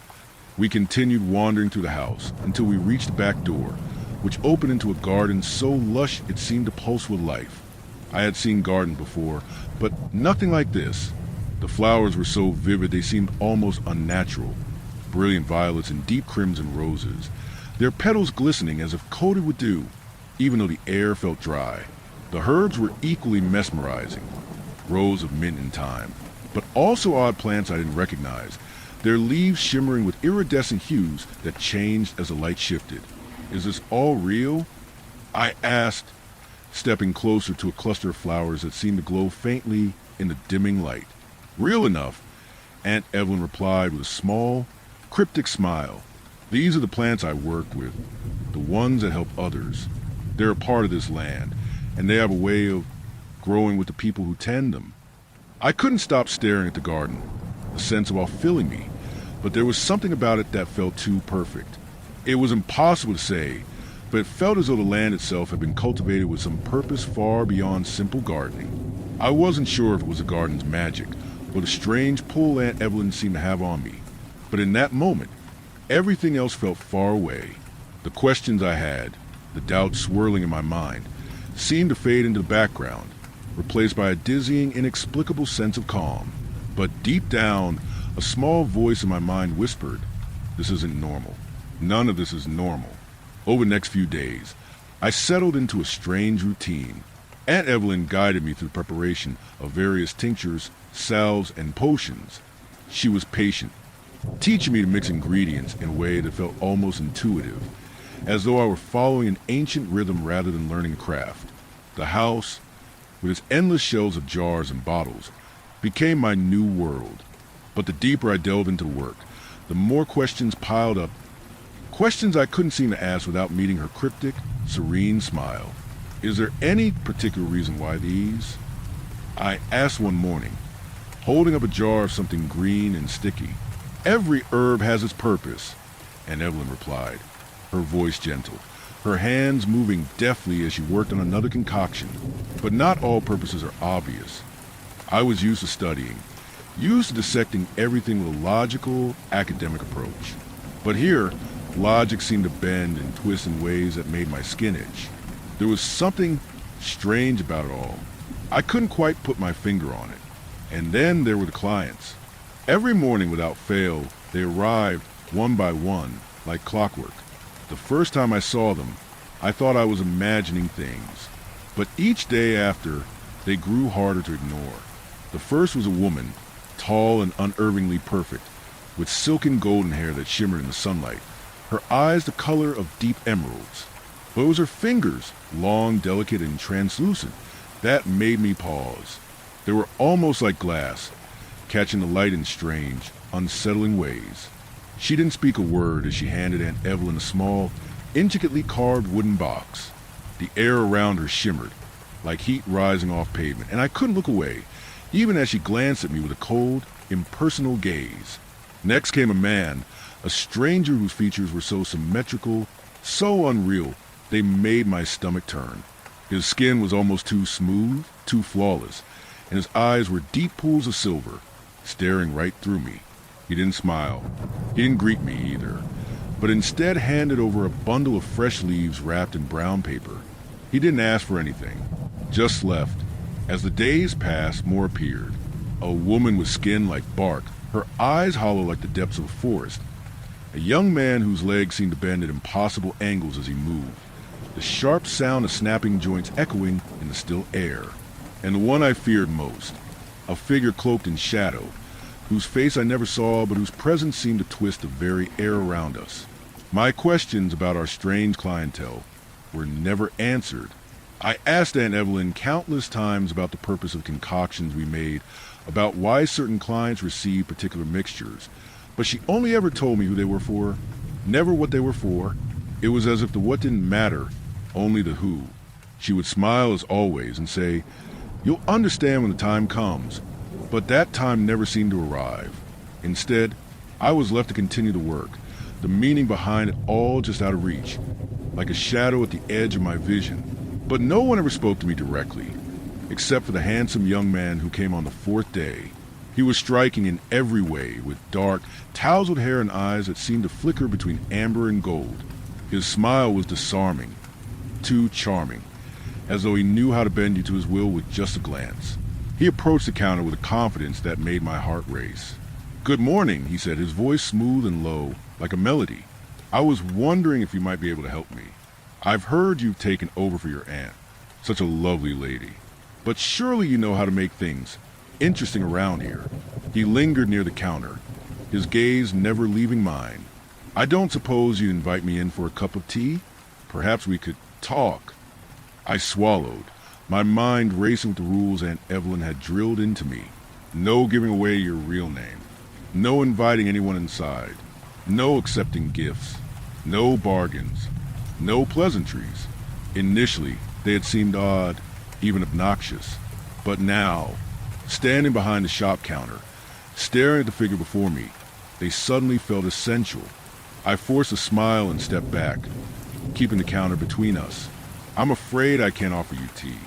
We continued wandering through the house until we reached the back door, which opened into a garden so lush it seemed to pulse with life. I had seen gardens before, but nothing like this. The flowers were so vivid they seemed almost unnatural. brilliant violets and deep crimson roses, their petals glistening as if coated with dew, even though the air felt dry. The herbs were equally mesmerizing, rows of mint and thyme, but also odd plants I didn't recognize, their leaves shimmering with iridescent hues that changed as the light shifted. Is this all real? I asked, stepping closer to a cluster of flowers that seemed to glow faintly in the dimming light. Real enough, Aunt Evelyn replied with a small, cryptic smile. These are the plants I work with, the ones that help others. They're a part of this land, and they have a way of growing with the people who tend them. I couldn't stop staring at the garden, a sense of awe filling me, but there was something about it that felt too perfect. It was impossible to say, but it felt as though the land itself had been cultivated with some purpose far beyond simple gardening. I wasn't sure if it was the garden's magic, or the strange pull Aunt Evelyn seemed to have on me, but in that moment, everything else felt far away. The questions I had, the doubts swirling in my mind, seemed to fade into the background, replaced by a dizzying, inexplicable sense of calm. But deep down, a small voice in my mind whispered, "This isn't normal. None of this is normal." Over the next few days, I settled into a strange routine. Aunt Evelyn guided me through the preparation of various tinctures, salves, and potions. She was patient, teaching me to mix ingredients in a way that felt almost intuitive, as though I were following an ancient rhythm rather than learning a craft. The house, with its endless shelves of jars and bottles, became my new world. But the deeper I delved into the work, the more questions piled up, questions I couldn't seem to ask without meeting her cryptic, serene smile. "Is there any particular reason why these?" I asked one morning, holding up a jar of something green and sticky. "Every herb has its purpose," Aunt Evelyn replied, her voice gentle, her hands moving deftly as she worked on another concoction. "But not all purposes are obvious." I was used to studying, used to dissecting everything with a logical, academic approach. But here, logic seemed to bend and twist in ways that made my skin itch. There was something strange about it all. I couldn't quite put my finger on it. And then there were the clients. Every morning without fail, they arrived one by one, like clockwork. The first time I saw them, I thought I was imagining things. But each day after, they grew harder to ignore. The first was a woman, tall and unerringly perfect, with silken golden hair that shimmered in the sunlight, her eyes the color of deep emeralds. But it was her fingers, long, delicate, and translucent, that made me pause. They were almost like glass, catching the light in strange, unsettling ways. She didn't speak a word as she handed Aunt Evelyn a small, intricately carved wooden box. The air around her shimmered, like heat rising off pavement, and I couldn't look away, even as she glanced at me with a cold, impersonal gaze. Next came a man, a stranger whose features were so symmetrical, so unreal, they made my stomach turn. His skin was almost too smooth, too flawless, and his eyes were deep pools of silver, staring right through me. He didn't smile. He didn't greet me either, but instead handed over a bundle of fresh leaves wrapped in brown paper. He didn't ask for anything, just left. As the days passed, more appeared. A woman with skin like bark, her eyes hollow like the depths of a forest. A young man whose legs seemed to bend at impossible angles as he moved, the sharp sound of snapping joints echoing in the still air. And the one I feared most, a figure cloaked in shadow, whose face I never saw but whose presence seemed to twist the very air around us. My questions about our strange clientele were never answered. I asked Aunt Evelyn countless times about the purpose of concoctions we made, about why certain clients received particular mixtures, but she only ever told me who they were for, never what they were for. It was as if the what didn't matter, only the who. She would smile as always and say, "You'll understand when the time comes," but that time never seemed to arrive. Instead, I was left to continue the work, the meaning behind it all just out of reach, like a shadow at the edge of my vision. But no one ever spoke to me directly, except for the handsome young man who came on the fourth day. He was striking in every way, with dark, tousled hair and eyes that seemed to flicker between amber and gold. His smile was disarming, too charming, as though he knew how to bend you to his will with just a glance. He approached the counter with a confidence that made my heart race. Good morning, he said, his voice smooth and low, like a melody. I was wondering if you might be able to help me. I've heard you've taken over for your aunt. Such a lovely lady. But surely you know how to make things interesting around here. He lingered near the counter, his gaze never leaving mine. I don't suppose you'd invite me in for a cup of tea? Perhaps we could talk. I swallowed, my mind racing with the rules Aunt Evelyn had drilled into me. No giving away your real name. No inviting anyone inside. No accepting gifts. No bargains. No pleasantries. Initially, they had seemed odd, even obnoxious. But now, standing behind the shop counter, staring at the figure before me, they suddenly felt essential. I forced a smile and stepped back, keeping the counter between us. I'm afraid I can't offer you tea,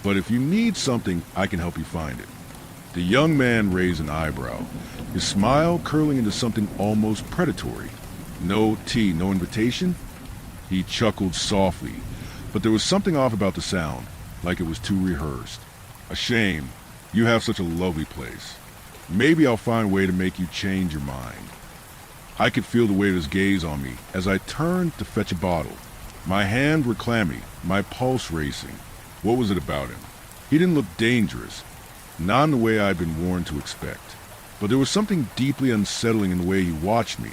but if you need something, I can help you find it. The young man raised an eyebrow, his smile curling into something almost predatory. No tea, no invitation? He chuckled softly, but there was something off about the sound, like it was too rehearsed. A shame. You have such a lovely place. Maybe I'll find a way to make you change your mind. I could feel the weight of his gaze on me as I turned to fetch a bottle. My hands were clammy, my pulse racing. What was it about him? He didn't look dangerous, not in the way I'd been warned to expect. But there was something deeply unsettling in the way he watched me,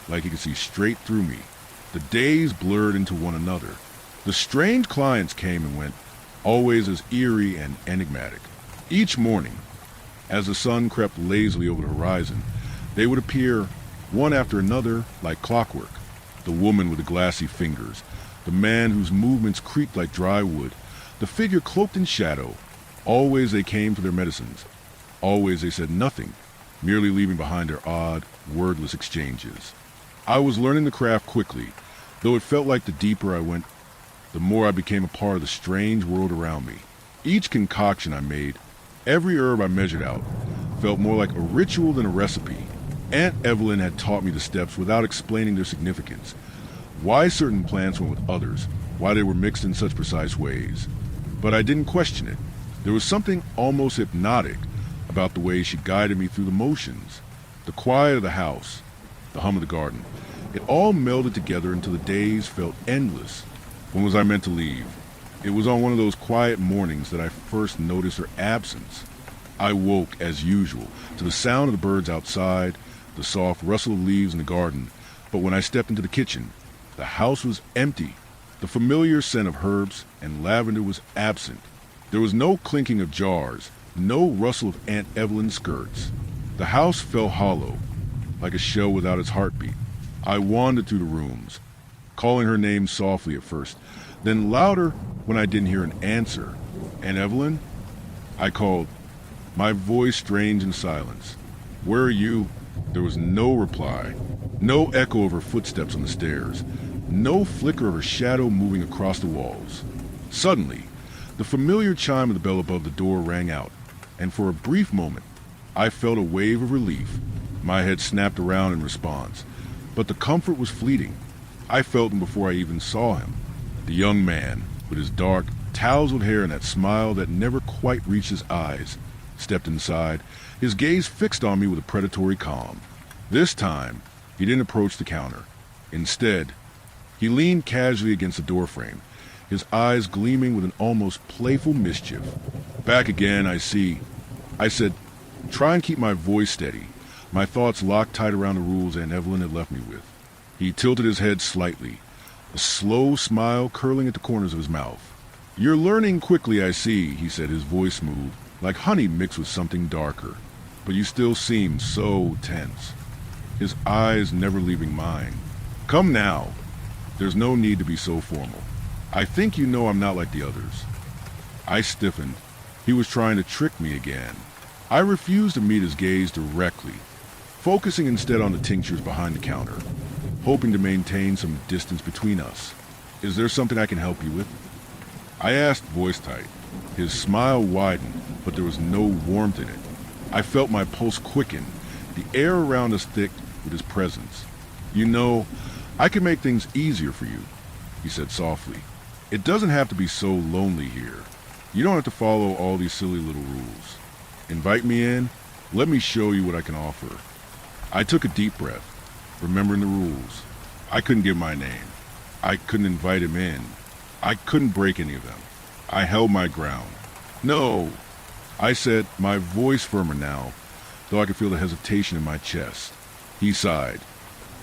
like he could see straight through me. The days blurred into one another. The strange clients came and went, always as eerie and enigmatic. Each morning, as the sun crept lazily over the horizon, they would appear, one after another, like clockwork. The woman with the glassy fingers, the man whose movements creaked like dry wood, the figure cloaked in shadow. Always they came for their medicines. Always they said nothing, merely leaving behind their odd, wordless exchanges. I was learning the craft quickly, though it felt like the deeper I went, the more I became a part of the strange world around me. Each concoction I made, every herb I measured out, felt more like a ritual than a recipe. Aunt Evelyn had taught me the steps without explaining their significance. Why certain plants went with others, why they were mixed in such precise ways. But I didn't question it. There was something almost hypnotic about the way she guided me through the motions. The quiet of the house, the hum of the garden. It all melded together until the days felt endless. When was I meant to leave? It was on one of those quiet mornings that I first noticed her absence. I woke, as usual, to the sound of the birds outside, the soft rustle of leaves in the garden. But when I stepped into the kitchen, the house was empty. The familiar scent of herbs and lavender was absent. There was no clinking of jars, no rustle of Aunt Evelyn's skirts. The house felt hollow, like a shell without its heartbeat. I wandered through the rooms, calling her name softly at first, then louder when I didn't hear an answer. Aunt Evelyn? I called, my voice strange in silence. Where are you? There was no reply, no echo of her footsteps on the stairs, no flicker of her shadow moving across the walls. Suddenly, the familiar chime of the bell above the door rang out, and for a brief moment, I felt a wave of relief. My head snapped around in response, but the comfort was fleeting. I felt him before I even saw him. The young man, with his dark, tousled hair and that smile that never quite reached his eyes, stepped inside, his gaze fixed on me with a predatory calm. This time, he didn't approach the counter. Instead, he leaned casually against the doorframe, his eyes gleaming with an almost playful mischief. Back again, I see. I said, try and keep my voice steady, my thoughts locked tight around the rules Aunt Evelyn had left me with. He tilted his head slightly, a slow smile curling at the corners of his mouth. You're learning quickly, I see, he said, his voice smooth, like honey mixed with something darker. But you still seem so tense. His eyes never leaving mine. Come now. There's no need to be so formal. I think you know I'm not like the others. I stiffened. He was trying to trick me again. I refused to meet his gaze directly, focusing instead on the tinctures behind the counter, hoping to maintain some distance between us. Is there something I can help you with? I asked, voice tight. His smile widened, but there was no warmth in it. I felt my pulse quicken, the air around us thick with his presence. You know, I can make things easier for you, he said softly. It doesn't have to be so lonely here. You don't have to follow all these silly little rules. Invite me in, let me show you what I can offer. I took a deep breath, remembering the rules. I couldn't give my name. I couldn't invite him in. I couldn't break any of them. I held my ground. No, I said, my voice firmer now, though I could feel the hesitation in my chest. He sighed,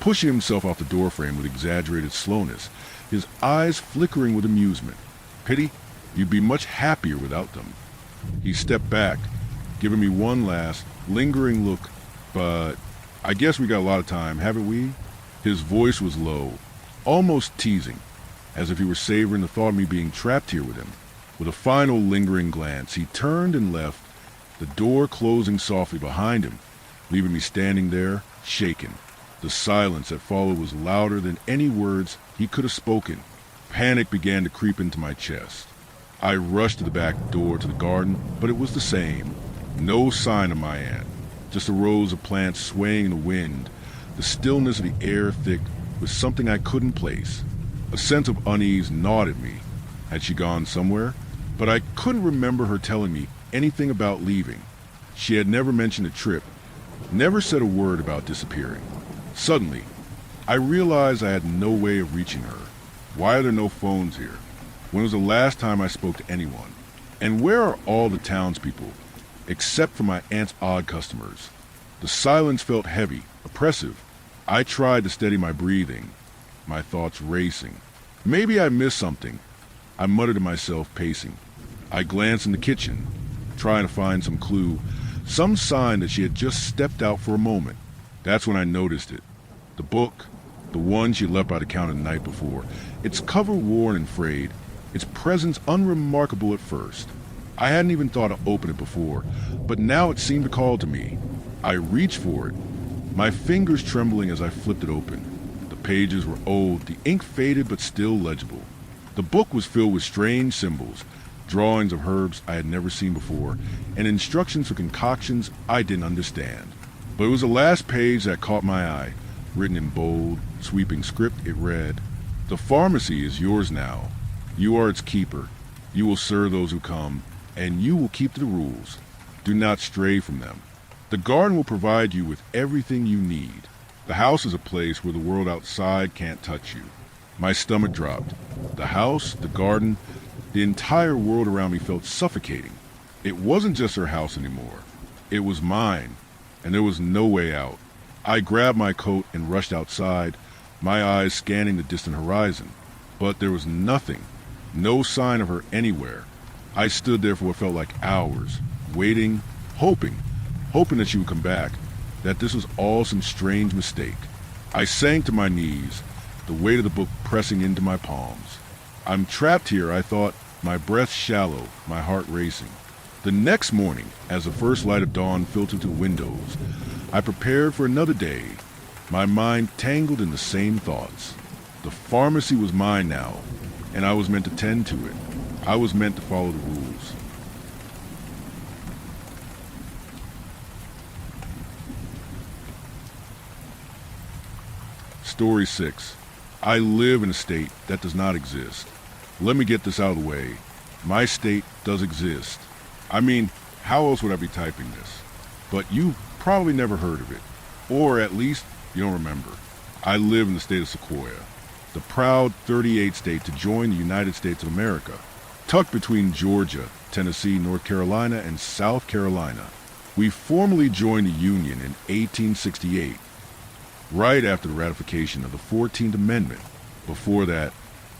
pushing himself off the doorframe with exaggerated slowness, his eyes flickering with amusement. Pity, you'd be much happier without them. He stepped back, giving me one last, lingering look, but I guess we got a lot of time, haven't we? His voice was low, almost teasing, as if he were savoring the thought of me being trapped here with him. With a final lingering glance, he turned and left, the door closing softly behind him, leaving me standing there, shaken. The silence that followed was louder than any words he could have spoken. Panic began to creep into my chest. I rushed to the back door to the garden, but it was the same. No sign of my aunt, just a rows of plants swaying in the wind, the stillness of the air thick with something I couldn't place. A sense of unease gnawed at me. Had she gone somewhere? But I couldn't remember her telling me anything about leaving. She had never mentioned a trip, never said a word about disappearing. Suddenly, I realized I had no way of reaching her. Why are there no phones here? When was the last time I spoke to anyone? And where are all the townspeople, except for my aunt's odd customers? The silence felt heavy, oppressive. I tried to steady my breathing, my thoughts racing. Maybe I missed something, I muttered to myself, pacing. I glanced in the kitchen, trying to find some clue, some sign that she had just stepped out for a moment. That's when I noticed it. The book, the one she left by the counter the night before, its cover worn and frayed, its presence unremarkable at first. I hadn't even thought to open it before, but now it seemed to call to me. I reached for it, my fingers trembling as I flipped it open. The pages were old, the ink faded but still legible. The book was filled with strange symbols, drawings of herbs I had never seen before, and instructions for concoctions I didn't understand. But it was the last page that caught my eye. Written in bold, sweeping script, it read, "The pharmacy is yours now. You are its keeper. You will serve those who come, and you will keep the rules. Do not stray from them. The garden will provide you with everything you need. The house is a place where the world outside can't touch you." My stomach dropped. The house, the garden, the entire world around me felt suffocating. It wasn't just her house anymore. It was mine, and there was no way out. I grabbed my coat and rushed outside, my eyes scanning the distant horizon. But there was nothing, no sign of her anywhere. I stood there for what felt like hours, waiting, hoping that she would come back, that this was all some strange mistake. I sank to my knees, the weight of the book pressing into my palms. I'm trapped here, I thought, my breath shallow, my heart racing. The next morning, as the first light of dawn filtered through windows, I prepared for another day, my mind tangled in the same thoughts. The pharmacy was mine now, and I was meant to tend to it. I was meant to follow the rules. Story 6. I live in a state that does not exist. Let me get this out of the way. My state does exist. I mean, how else would I be typing this? But you've probably never heard of it. Or at least, you don't remember. I live in the state of Sequoia, the proud 38th state to join the United States of America, tucked between Georgia, Tennessee, North Carolina, and South Carolina. We formally joined the Union in 1868, right after the ratification of the 14th Amendment. Before that,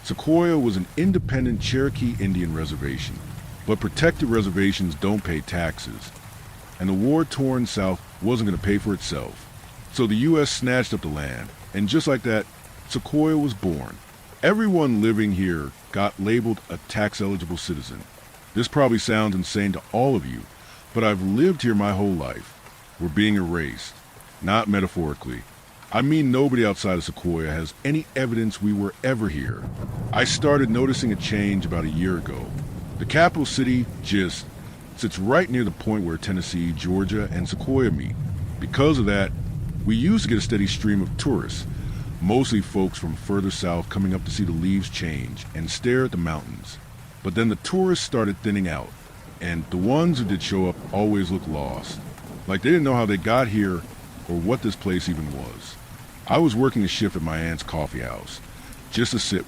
Sequoia was an independent Cherokee Indian reservation, but protected reservations don't pay taxes, and the war-torn South wasn't going to pay for itself. So the U.S. snatched up the land, and just like that, Sequoia was born. Everyone living here got labeled a tax-eligible citizen. This probably sounds insane to all of you, but I've lived here my whole life. We're being erased, not metaphorically. I mean, nobody outside of Sequoia has any evidence we were ever here. I started noticing a change about a year ago. The capital city, Gist, sits right near the point where Tennessee, Georgia, and Sequoia meet. Because of that, we used to get a steady stream of tourists, mostly folks from further south coming up to see the leaves change and stare at the mountains. But then the tourists started thinning out, and the ones who did show up always looked lost. Like they didn't know how they got here, or what this place even was. I was working a shift at my aunt's coffee house, just a sip,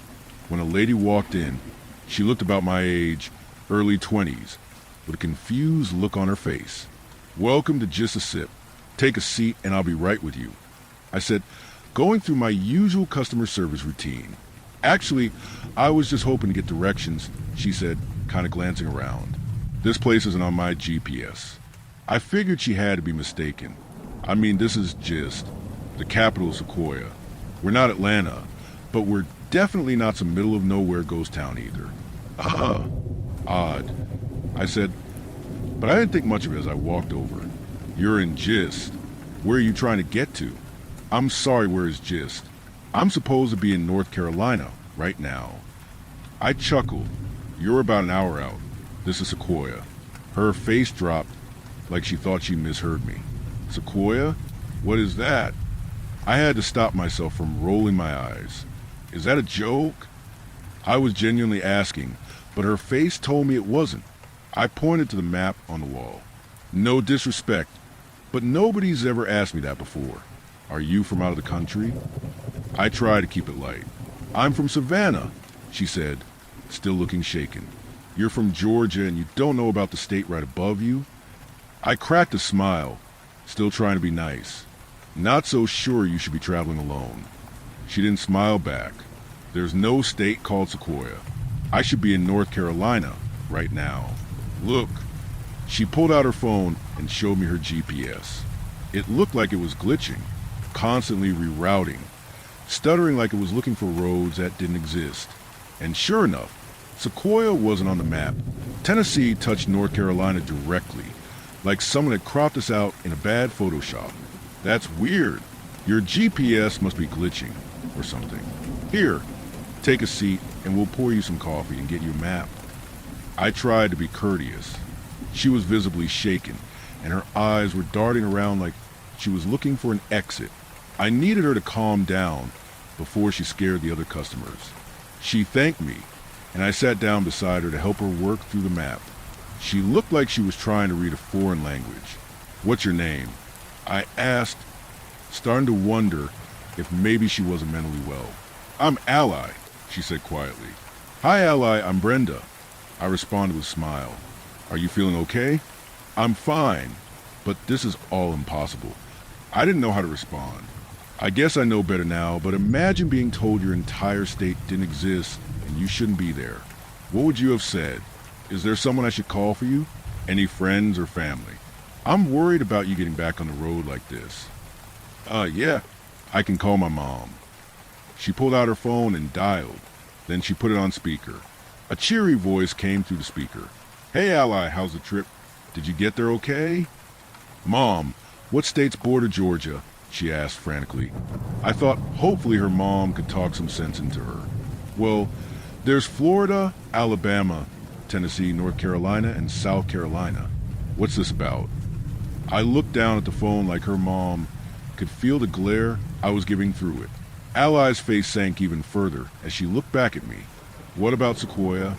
when a lady walked in. She looked about my age, early 20s, with a confused look on her face. "Welcome to Just a Sip. Take a seat and I'll be right with you," I said, going through my usual customer service routine. "Actually, I was just hoping to get directions," she said, kind of glancing around. "This place isn't on my GPS." I figured she had to be mistaken. I mean, this is Gist, the capital of Sequoia. We're not Atlanta, but we're definitely not some middle of nowhere ghost town either. Odd, I said, but I didn't think much of it as I walked over. "You're in Gist. Where are you trying to get to?" "I'm sorry, where is Gist? I'm supposed to be in North Carolina right now." I chuckled. "You're about an hour out. This is Sequoia." Her face dropped like she thought she misheard me. "Sequoia? What is that?" I had to stop myself from rolling my eyes. Is that a joke? I was genuinely asking, but her face told me it wasn't. I pointed to the map on the wall. "No disrespect, but nobody's ever asked me that before. Are you from out of the country?" I tried to keep it light. "I'm from Savannah," she said, still looking shaken. "You're from Georgia and you don't know about the state right above you?" I cracked a smile, still trying to be nice. "Not so sure you should be traveling alone." She didn't smile back. "There's no state called Sequoia. I should be in North Carolina right now. Look." She pulled out her phone and showed me her GPS. It looked like it was glitching, constantly rerouting, stuttering like it was looking for roads that didn't exist. And sure enough, Sequoia wasn't on the map. Tennessee touched North Carolina directly, like someone had cropped us out in a bad Photoshop. "That's weird. Your GPS must be glitching or something. Here, take a seat and we'll pour you some coffee and get you a map." I tried to be courteous. She was visibly shaken, and her eyes were darting around like she was looking for an exit. I needed her to calm down before she scared the other customers. She thanked me, and I sat down beside her to help her work through the map. She looked like she was trying to read a foreign language. "What's your name?" I asked, starting to wonder if maybe she wasn't mentally well. "I'm Ally," she said quietly. "Hi, Ally, I'm Brenda," I responded with a smile. "Are you feeling okay?" "I'm fine, but this is all impossible." I didn't know how to respond. I guess I know better now, but imagine being told your entire state didn't exist and you shouldn't be there. What would you have said? "Is there someone I should call for you? Any friends or family? I'm worried about you getting back on the road like this." Yeah, I can call my mom." She pulled out her phone and dialed. Then she put it on speaker. A cheery voice came through the speaker. "Hey, Ally, how's the trip? Did you get there okay?" "Mom, what states border Georgia?" she asked frantically. I thought hopefully her mom could talk some sense into her. "Well, there's Florida, Alabama, Tennessee, North Carolina, and South Carolina. What's this about?" I looked down at the phone like her mom could feel the glare I was giving through it. Ally's face sank even further as she looked back at me. "What about Sequoia?"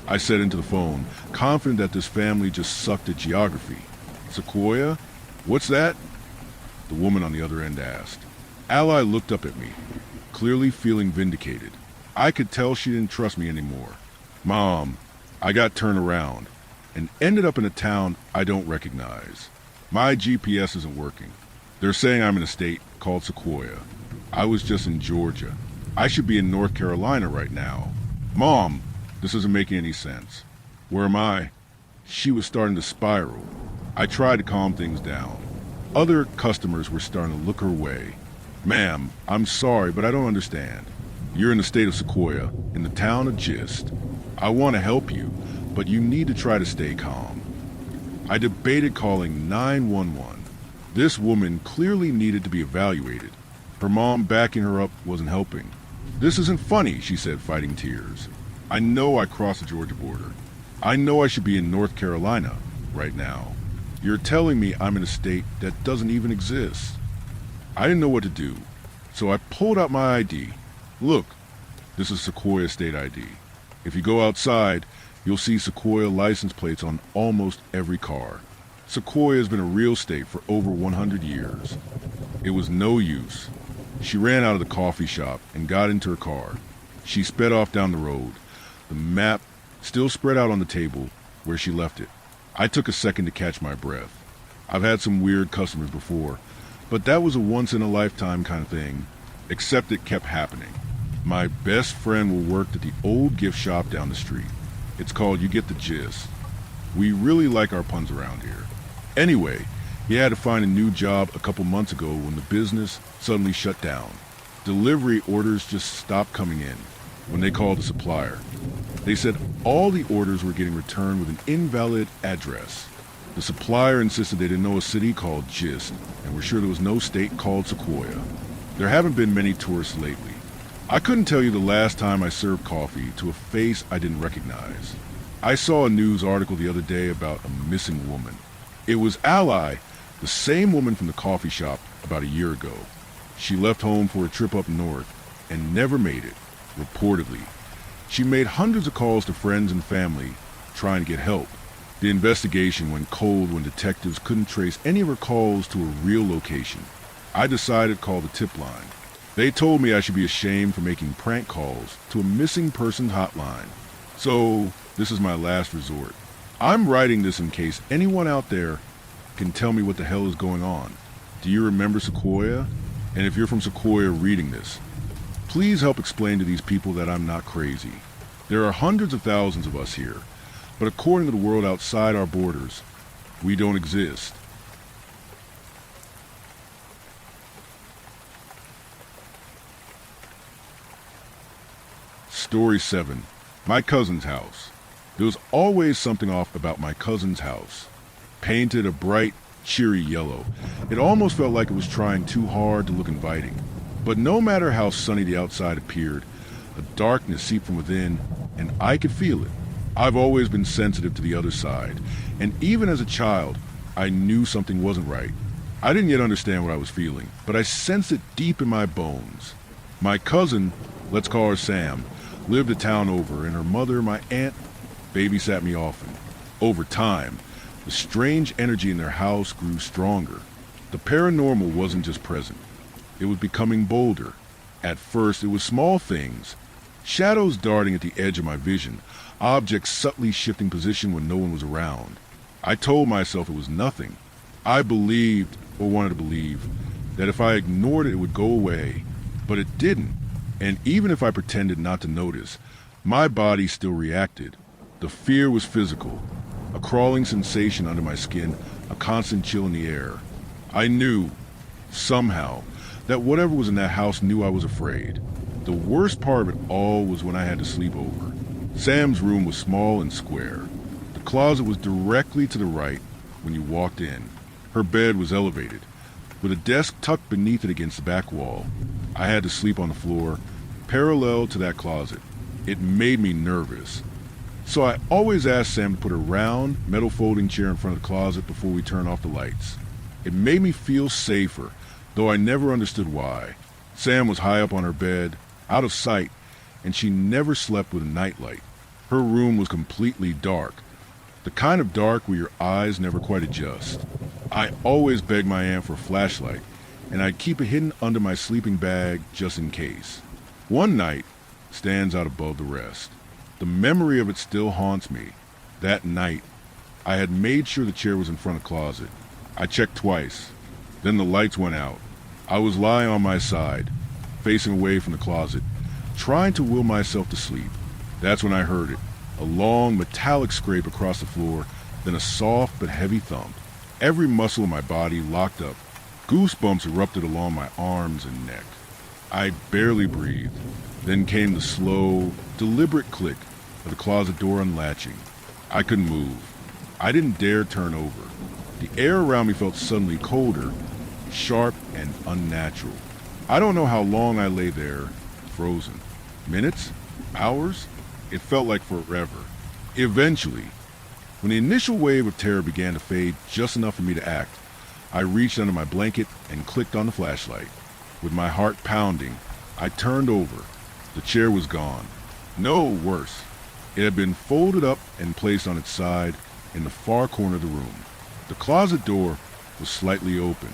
I said into the phone, confident that this family just sucked at geography. "Sequoia? What's that?" the woman on the other end asked. Ally looked up at me, clearly feeling vindicated. I could tell she didn't trust me anymore. "Mom," I got turned around and ended up in a town I don't recognize. My GPS isn't working. They're saying I'm in a state called Sequoia. I was just in Georgia. I should be in North Carolina right now. "Mom, this isn't making any sense. Where am I?" She was starting to spiral. I tried to calm things down. Other customers were starting to look her way. "Ma'am, I'm sorry, but I don't understand. You're in the state of Sequoia, in the town of Gist. I want to help you, but you need to try to stay calm." I debated calling 911. This woman clearly needed to be evaluated. Her mom backing her up wasn't helping. "This isn't funny," she said, fighting tears. "I know I crossed the Georgia border. I know I should be in North Carolina right now. You're telling me I'm in a state that doesn't even exist." I didn't know what to do, so I pulled out my ID. "Look, this is Sequoia State ID. If you go outside, you'll see Sequoia license plates on almost every car. Sequoia has been a real state for over 100 years. It was no use. She ran out of the coffee shop and got into her car. She sped off down the road, the map still spread out on the table where she left it. I took a second to catch my breath. I've had some weird customers before, but that was a once-in-a-lifetime kind of thing, except it kept happening. My best friend worked at the old gift shop down the street. It's called You Get the Gist. We really like our puns around here. Anyway, he had to find a new job a couple months ago when the business suddenly shut down. Delivery orders just stopped coming in when they called the supplier. They said all the orders were getting returned with an invalid address. The supplier insisted they didn't know a city called Gist and were sure there was no state called Sequoia. There haven't been many tourists lately. I couldn't tell you the last time I served coffee to a face I didn't recognize. I saw a news article the other day about a missing woman. It was Ally, the same woman from the coffee shop about a year ago. She left home for a trip up north and never made it, reportedly. She made hundreds of calls to friends and family trying to get help. The investigation went cold when detectives couldn't trace any of her calls to a real location. I decided to call the tip line. They told me I should be ashamed for making prank calls to a missing person hotline. So this is my last resort. I'm writing this in case anyone out there can tell me what the hell is going on. Do you remember Sequoia? And if you're from Sequoia reading this, please help explain to these people that I'm not crazy. There are hundreds of thousands of us here, but according to the world outside our borders, we don't exist. Story 7. My cousin's house. There was always something off about my cousin's house. Painted a bright, cheery yellow, it almost felt like it was trying too hard to look inviting. But no matter how sunny the outside appeared, a darkness seeped from within, and I could feel it. I've always been sensitive to the other side, and even as a child, I knew something wasn't right. I didn't yet understand what I was feeling, but I sensed it deep in my bones. My cousin, let's call her Sam, lived a town over, and her mother, my aunt, babysat me often. Over time, the strange energy in their house grew stronger. The paranormal wasn't just present. It was becoming bolder. At first, it was small things. Shadows darting at the edge of my vision, objects subtly shifting position when no one was around. I told myself it was nothing. I believed, or wanted to believe, that if I ignored it, it would go away. But it didn't. And even if I pretended not to notice, my body still reacted. The fear was physical, a crawling sensation under my skin, a constant chill in the air. I knew, somehow, that whatever was in that house knew I was afraid. The worst part of it all was when I had to sleep over. Sam's room was small and square. The closet was directly to the right when you walked in. Her bed was elevated, with a desk tucked beneath it against the back wall. I had to sleep on the floor, parallel to that closet. It made me nervous. So I always asked Sam to put a round, metal folding chair in front of the closet before we turned off the lights. It made me feel safer, though I never understood why. Sam was high up on her bed, out of sight, and she never slept with a nightlight. Her room was completely dark, the kind of dark where your eyes never quite adjust. I always begged my aunt for a flashlight, and I'd keep it hidden under my sleeping bag just in case. One night stands out above the rest. The memory of it still haunts me. That night, I had made sure the chair was in front of the closet. I checked twice. Then the lights went out. I was lying on my side, facing away from the closet, trying to will myself to sleep. That's when I heard it. A long, metallic scrape across the floor, then a soft but heavy thump. Every muscle in my body locked up. Goosebumps erupted along my arms and neck. I barely breathed. Then came the slow, deliberate click of the closet door unlatching. I couldn't move. I didn't dare turn over. The air around me felt suddenly colder, sharp and unnatural. I don't know how long I lay there, frozen. Minutes? Hours? It felt like forever. Eventually, when the initial wave of terror began to fade just enough for me to act, I reached under my blanket and clicked on the flashlight. With my heart pounding, I turned over. The chair was gone. No, worse. It had been folded up and placed on its side in the far corner of the room. The closet door was slightly open.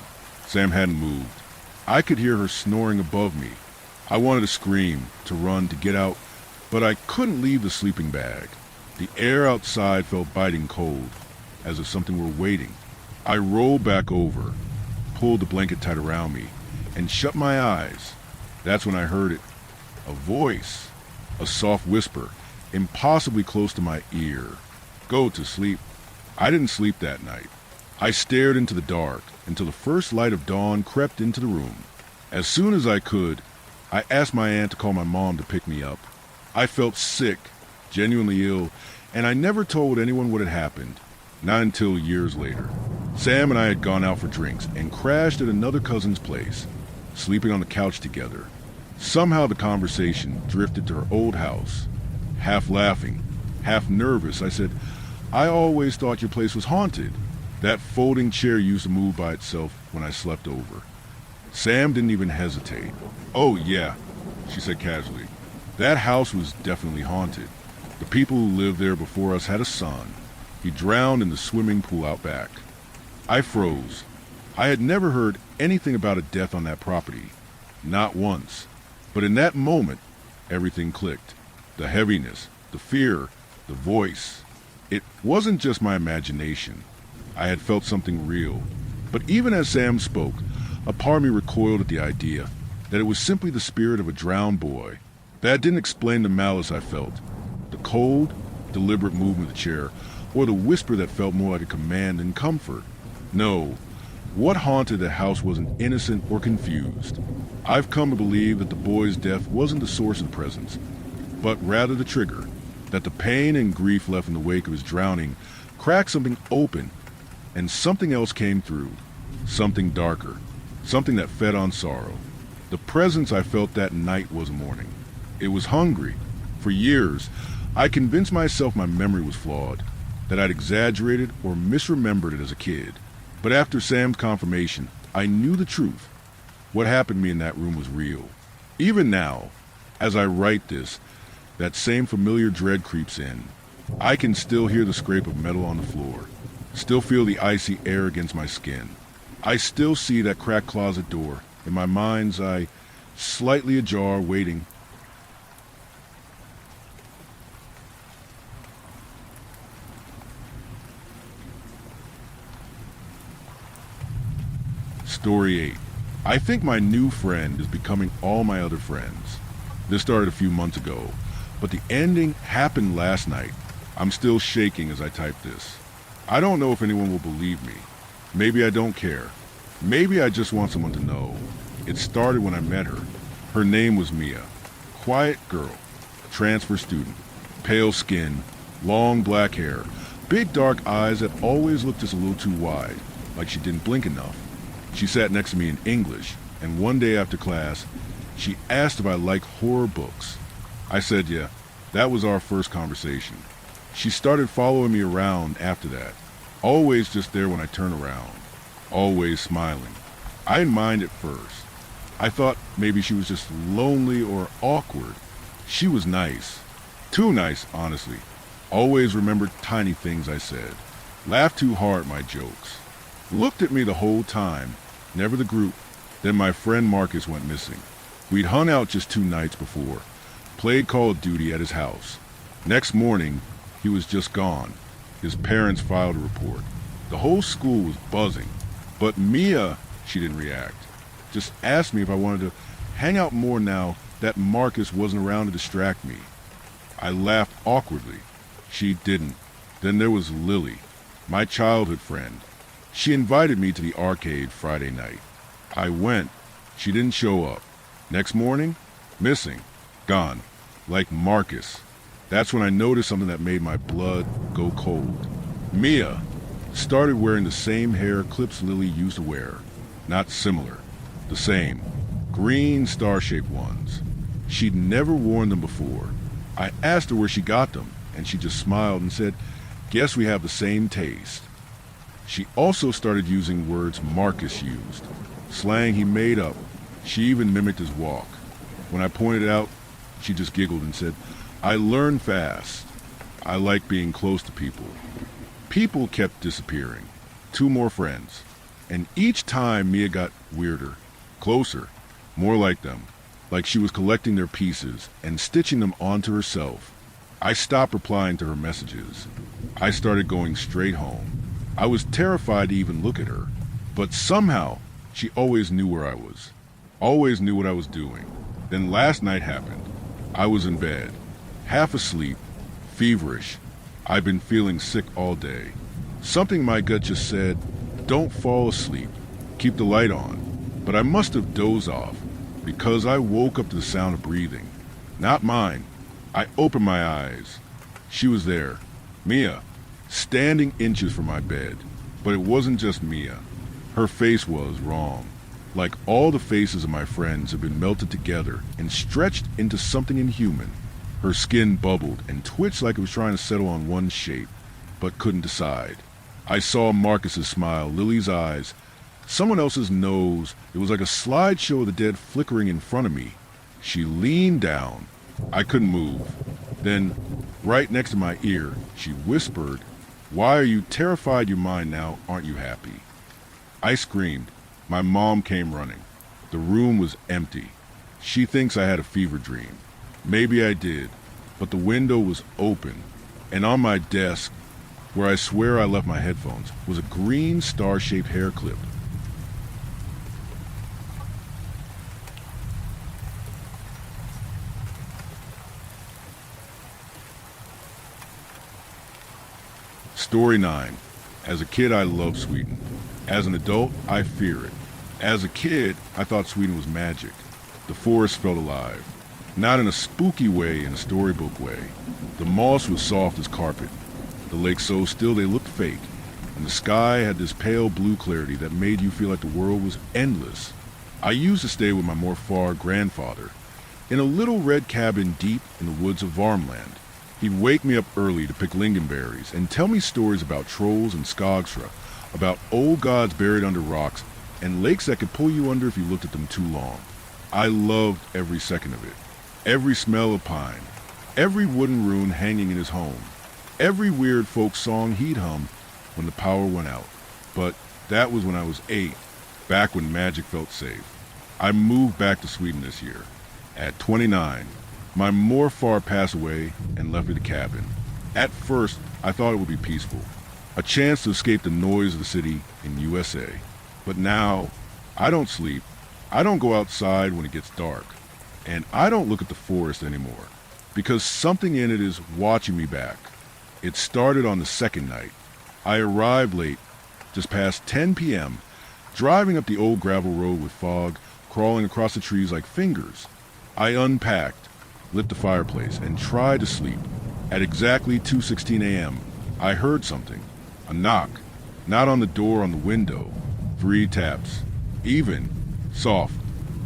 Sam hadn't moved. I could hear her snoring above me. I wanted to scream, to run, to get out, but I couldn't leave the sleeping bag. The air outside felt biting cold, as if something were waiting. I rolled back over, pulled the blanket tight around me, and shut my eyes. That's when I heard it. A voice, a soft whisper, impossibly close to my ear. Go to sleep. I didn't sleep that night. I stared into the dark until the first light of dawn crept into the room. As soon as I could, I asked my aunt to call my mom to pick me up. I felt sick, genuinely ill, and I never told anyone what had happened. Not until years later. Sam and I had gone out for drinks and crashed at another cousin's place, sleeping on the couch together. Somehow the conversation drifted to her old house. Half laughing, half nervous, I said, I always thought your place was haunted. That folding chair used to move by itself when I slept over. Sam didn't even hesitate. Oh yeah, she said casually. That house was definitely haunted. The people who lived there before us had a son. He drowned in the swimming pool out back. I froze. I had never heard anything about a death on that property. Not once. But in that moment, everything clicked. The heaviness, the fear, the voice. It wasn't just my imagination. I had felt something real. But even as Sam spoke, a part of me recoiled at the idea that it was simply the spirit of a drowned boy. That didn't explain the malice I felt. The cold, deliberate movement of the chair, or the whisper that felt more like a command than comfort. No, what haunted the house wasn't innocent or confused. I've come to believe that the boy's death wasn't the source of the presence, but rather the trigger, that the pain and grief left in the wake of his drowning cracked something open, and something else came through, something darker, something that fed on sorrow. The presence I felt that night was a mourning. It was hungry. For years, I convinced myself my memory was flawed, that I'd exaggerated or misremembered it as a kid. But after Sam's confirmation, I knew the truth. What happened to me in that room was real. Even now, as I write this, that same familiar dread creeps in. I can still hear the scrape of metal on the floor, still feel the icy air against my skin. I still see that cracked closet door, in my mind's eye, slightly ajar, waiting. Story 8. I think my new friend is becoming all my other friends. This started a few months ago, but the ending happened last night. I'm still shaking as I type this. I don't know if anyone will believe me. Maybe I don't care. Maybe I just want someone to know. It started when I met her. Her name was Mia. Quiet girl, transfer student, pale skin, long black hair, big dark eyes that always looked just a little too wide, like she didn't blink enough. She sat next to me in English, and one day after class, she asked if I liked horror books. I said yeah. That was our first conversation. She started following me around after that, always just there when I turn around, always smiling. I didn't mind at first. I thought maybe she was just lonely or awkward. She was nice. Too nice, honestly. Always remembered tiny things I said. Laughed too hard at my jokes. Looked at me the whole time, never the group. Then my friend Marcus went missing. We'd hung out just 2 nights before, played Call of Duty at his house. Next morning, he was just gone. His parents filed a report. The whole school was buzzing. But Mia, she didn't react. Just asked me if I wanted to hang out more now that Marcus wasn't around to distract me. I laughed awkwardly. She didn't. Then there was Lily, my childhood friend. She invited me to the arcade Friday night. I went. She didn't show up. Next morning, missing, gone, like Marcus. That's when I noticed something that made my blood go cold. Mia started wearing the same hair clips Lily used to wear. Not similar. The same. Green star-shaped ones. She'd never worn them before. I asked her where she got them, and she just smiled and said, "Guess we have the same taste." She also started using words Marcus used, slang he made up. She even mimicked his walk. When I pointed it out, she just giggled and said, "I learn fast. I like being close to people." People kept disappearing. 2 more friends. And each time Mia got weirder. Closer, more like them, like she was collecting their pieces and stitching them onto herself. I stopped replying to her messages. I started going straight home. I was terrified to even look at her, but somehow she always knew where I was, always knew what I was doing. Then last night happened. I was in bed, half asleep, feverish. I've been feeling sick all day. Something in my gut just said, don't fall asleep, keep the light on. But I must have dozed off, because I woke up to the sound of breathing. Not mine. I opened my eyes. She was there, Mia, standing inches from my bed. But it wasn't just Mia. Her face was wrong. Like all the faces of my friends had been melted together and stretched into something inhuman. Her skin bubbled and twitched like it was trying to settle on one shape, but couldn't decide. I saw Marcus's smile, Lily's eyes, someone else's nose. It was like a slideshow of the dead flickering in front of me. She leaned down. I couldn't move. Then, right next to my ear, she whispered, "Why are you terrified your mind now? Aren't you happy?" I screamed. My mom came running. The room was empty. She thinks I had a fever dream. Maybe I did, but the window was open, and on my desk, where I swear I left my headphones, was a green star-shaped hair clip. Story 9. As a kid, I loved Sweden. As an adult, I fear it. As a kid, I thought Sweden was magic. The forest felt alive. Not in a spooky way, in a storybook way. The moss was soft as carpet. The lakes so still they looked fake. And the sky had this pale blue clarity that made you feel like the world was endless. I used to stay with my Morfar grandfather in a little red cabin deep in the woods of Varmland. He'd wake me up early to pick lingonberries and tell me stories about trolls and skogsra, about old gods buried under rocks, and lakes that could pull you under if you looked at them too long. I loved every second of it. Every smell of pine, every wooden rune hanging in his home, every weird folk song he'd hum when the power went out. But that was when I was 8, back when magic felt safe. I moved back to Sweden this year. At 29, my Morfar passed away and left me the cabin. At first, I thought it would be peaceful, a chance to escape the noise of the city in USA. But now, I don't sleep, I don't go outside when it gets dark, and I don't look at the forest anymore, because something in it is watching me back. It started on the second night. I arrived late, just past 10 p.m., driving up the old gravel road with fog crawling across the trees like fingers. I unpacked, lit the fireplace, and tried to sleep. At exactly 2:16 a.m., I heard something. A knock. Not on the door, on the window. 3 taps. Even. Soft.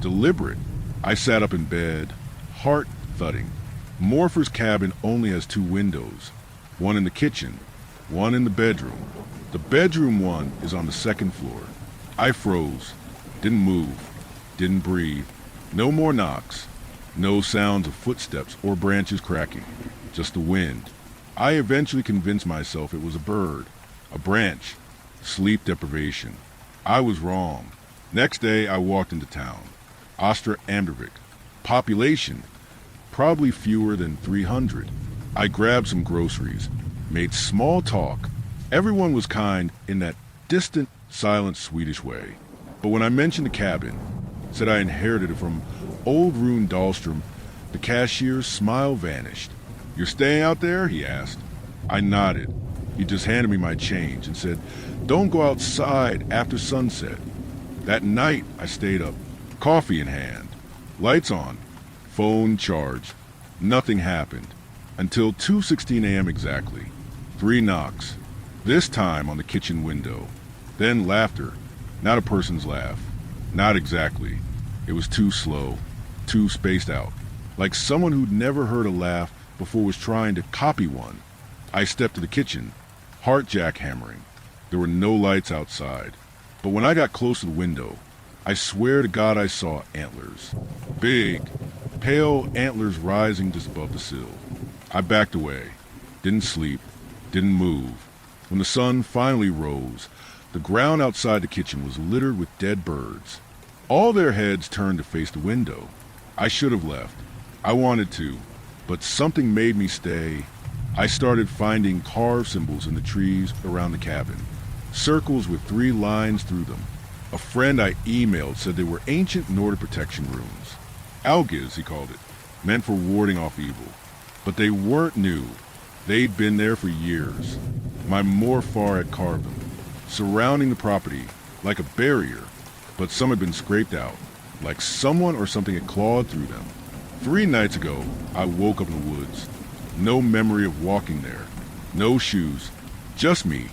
Deliberate. I sat up in bed, heart thudding. Morpher's cabin only has 2 windows. One in the kitchen, one in the bedroom. The bedroom one is on the 2nd floor. I froze. Didn't move. Didn't breathe. No more knocks. No sounds of footsteps or branches cracking. Just the wind. I eventually convinced myself it was a bird. A branch. Sleep deprivation. I was wrong. Next day, I walked into town. Ostra Ambervik. Population. Probably fewer than 300. I grabbed some groceries. Made small talk. Everyone was kind in that distant, silent Swedish way. But when I mentioned the cabin, said I inherited it from old Rune Dahlstrom, the cashier's smile vanished. "You're staying out there?" he asked. I nodded. He just handed me my change and said, "Don't go outside after sunset." That night, I stayed up, coffee in hand, lights on, phone charged. Nothing happened until 2:16 a.m. exactly. 3 knocks, this time on the kitchen window. Then laughter, not a person's laugh. Not exactly. It was too slow, too spaced out, like someone who'd never heard a laugh before was trying to copy one. I stepped to the kitchen, heart jackhammering. There were no lights outside. But when I got close to the window, I swear to God I saw antlers. Big, pale antlers rising just above the sill. I backed away, didn't sleep, didn't move. When the sun finally rose, the ground outside the kitchen was littered with dead birds. All their heads turned to face the window. I should have left. I wanted to, but something made me stay. I started finding carved symbols in the trees around the cabin, circles with 3 lines through them. A friend I emailed said they were ancient Nordic protection runes. Algiz, he called it, meant for warding off evil. But they weren't new. They'd been there for years. My Morfar had carved them, surrounding the property like a barrier, but some had been scraped out, like someone or something had clawed through them. 3 nights ago, I woke up in the woods. No memory of walking there. No shoes. Just me,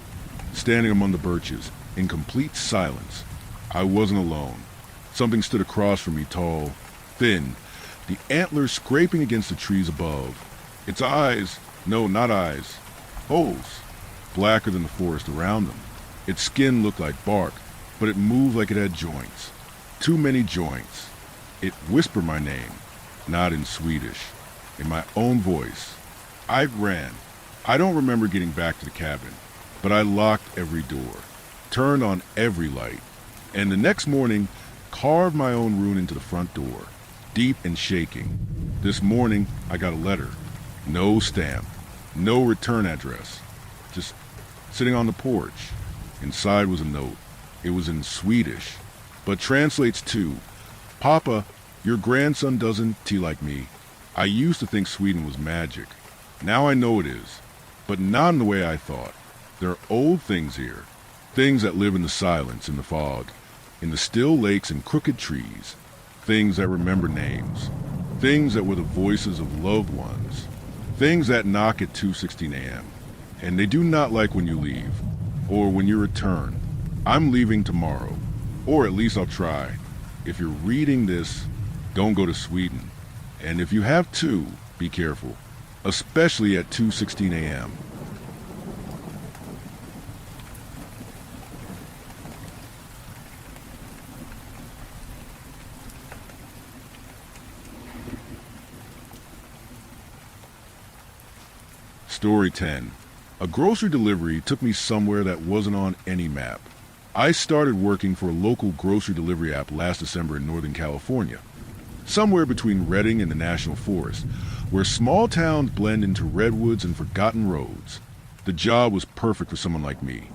standing among the birches, in complete silence. I wasn't alone. Something stood across from me, tall, thin, the antlers scraping against the trees above. Its eyes, no, not eyes, holes, blacker than the forest around them. Its skin looked like bark, but it moved like it had joints. Too many joints. It whispered my name, not in Swedish, in my own voice. I ran. I don't remember getting back to the cabin, but I locked every door, turned on every light, and the next morning carved my own rune into the front door, deep and shaking. This morning I got a letter. No stamp, no return address, just sitting on the porch. Inside was a note. It was in Swedish, but translates to, Papa, your grandson doesn't tea like me. I used to think Sweden was magic. Now I know it is, but not in the way I thought. There are old things here, things that live in the silence, in the fog, in the still lakes and crooked trees, things that remember names, things that were the voices of loved ones, things that knock at 2:16 a.m. And they do not like when you leave, or when you return. I'm leaving tomorrow, or at least I'll try. If you're reading this, don't go to Sweden. And if you have to, be careful, especially at 2:16 a.m. Story 10. A grocery delivery took me somewhere that wasn't on any map. I started working for a local grocery delivery app last December in Northern California, somewhere between Redding and the National Forest, where small towns blend into redwoods and forgotten roads. The job was perfect for someone like me,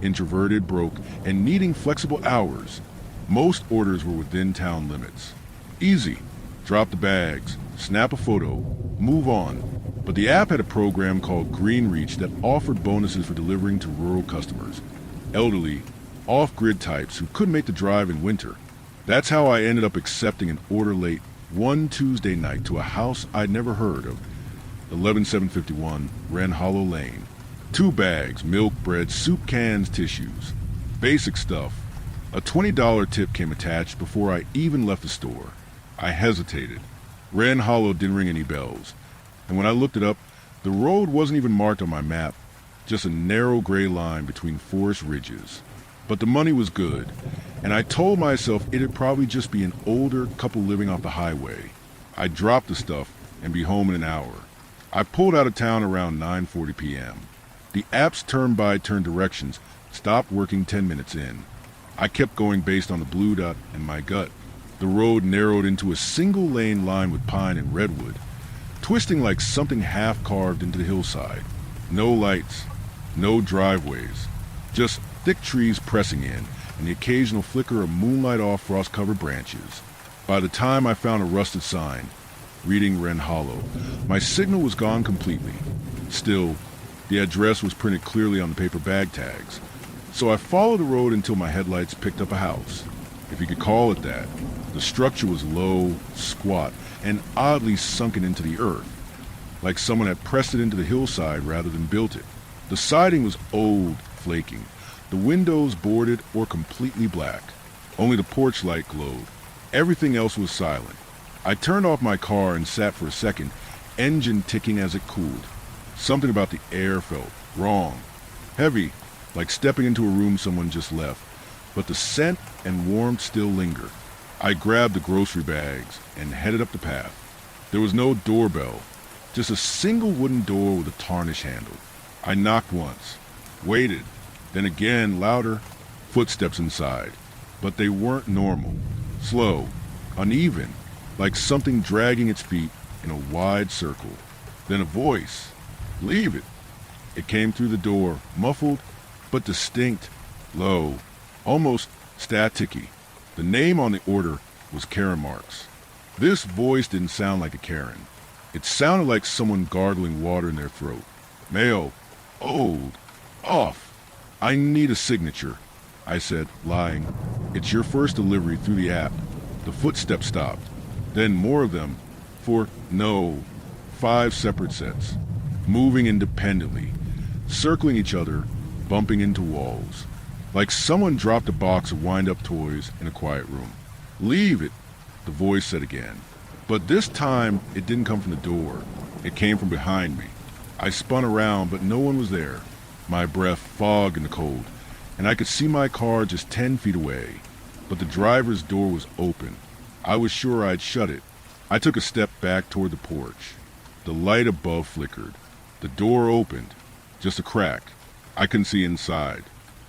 introverted, broke, and needing flexible hours. Most orders were within town limits. Easy. Drop the bags, snap a photo, move on. But the app had a program called Green Reach that offered bonuses for delivering to rural customers, elderly, off-grid types who couldn't make the drive in winter. That's how I ended up accepting an order late one Tuesday night to a house I'd never heard of, 11751 Wren Hollow Lane. 2 bags, milk, bread, soup cans, tissues. Basic stuff. A $20 tip came attached before I even left the store. I hesitated. Wren Hollow didn't ring any bells. And when I looked it up, the road wasn't even marked on my map, just a narrow gray line between forest ridges. But the money was good, and I told myself it'd probably just be an older couple living off the highway. I'd drop the stuff and be home in an hour. I pulled out of town around 9:40 p.m. The app's turn-by-turn directions stopped working 10 minutes in. I kept going based on the blue dot and my gut. The road narrowed into a single-lane line with pine and redwood, twisting like something half-carved into the hillside. No lights, no driveways, just thick trees pressing in and the occasional flicker of moonlight off frost-covered branches. By the time I found a rusted sign, reading Wren Hollow, my signal was gone completely. Still, the address was printed clearly on the paper bag tags, so I followed the road until my headlights picked up a house, if you could call it that. The structure was low, squat, and oddly sunken into the earth, like someone had pressed it into the hillside rather than built it. The siding was old, flaking, the windows boarded or completely black. Only the porch light glowed. Everything else was silent. I turned off my car and sat for a second, engine ticking as it cooled. Something about the air felt wrong, heavy, like stepping into a room someone just left, but the scent and warmth still lingered. I grabbed the grocery bags and headed up the path. There was no doorbell, just a single wooden door with a tarnished handle. I knocked once, waited, then again louder, footsteps inside. But they weren't normal. slow, uneven, like something dragging its feet in a wide circle. Then a voice. Leave it. It came through the door, muffled but distinct, low, almost staticky. The name on the order was Karen Marks. This voice didn't sound like a Karen. It sounded like someone gargling water in their throat. Male, old, off. I need a signature, I said, lying. It's your first delivery through the app. The footsteps stopped. Then more of them, for, no, 5 separate sets, moving independently, circling each other, bumping into walls. Like someone dropped a box of wind-up toys in a quiet room. Leave it, the voice said again. But this time, it didn't come from the door. It came from behind me. I spun around, but no one was there. My breath fogged in the cold, and I could see my car just 10 feet away. But the driver's door was open. I was sure I'd shut it. I took a step back toward the porch. The light above flickered. The door opened. Just a crack. I couldn't see inside.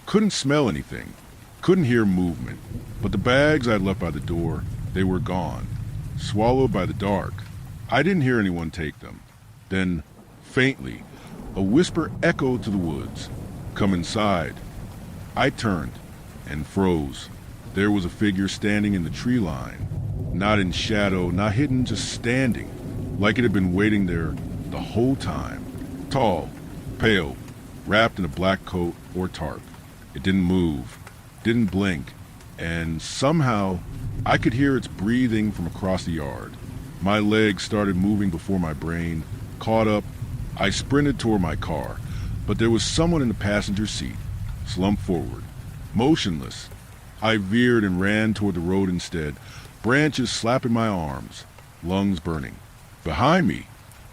Couldn't smell anything. Couldn't hear movement. But the bags I'd left by the door, they were gone. Swallowed by the dark. I didn't hear anyone take them. Then, faintly, a whisper echoed to the woods. Come inside. I turned and froze. There was a figure standing in the tree line. Not in shadow, not hidden, just standing, like it had been waiting there the whole time. Tall, pale, wrapped in a black coat or tarp. It didn't move, didn't blink, and somehow I could hear its breathing from across the yard. My legs started moving before my brain caught up. I sprinted toward my car, but there was someone in the passenger seat, slumped forward, motionless. I veered and ran toward the road instead, branches slapping my arms, lungs burning. Behind me,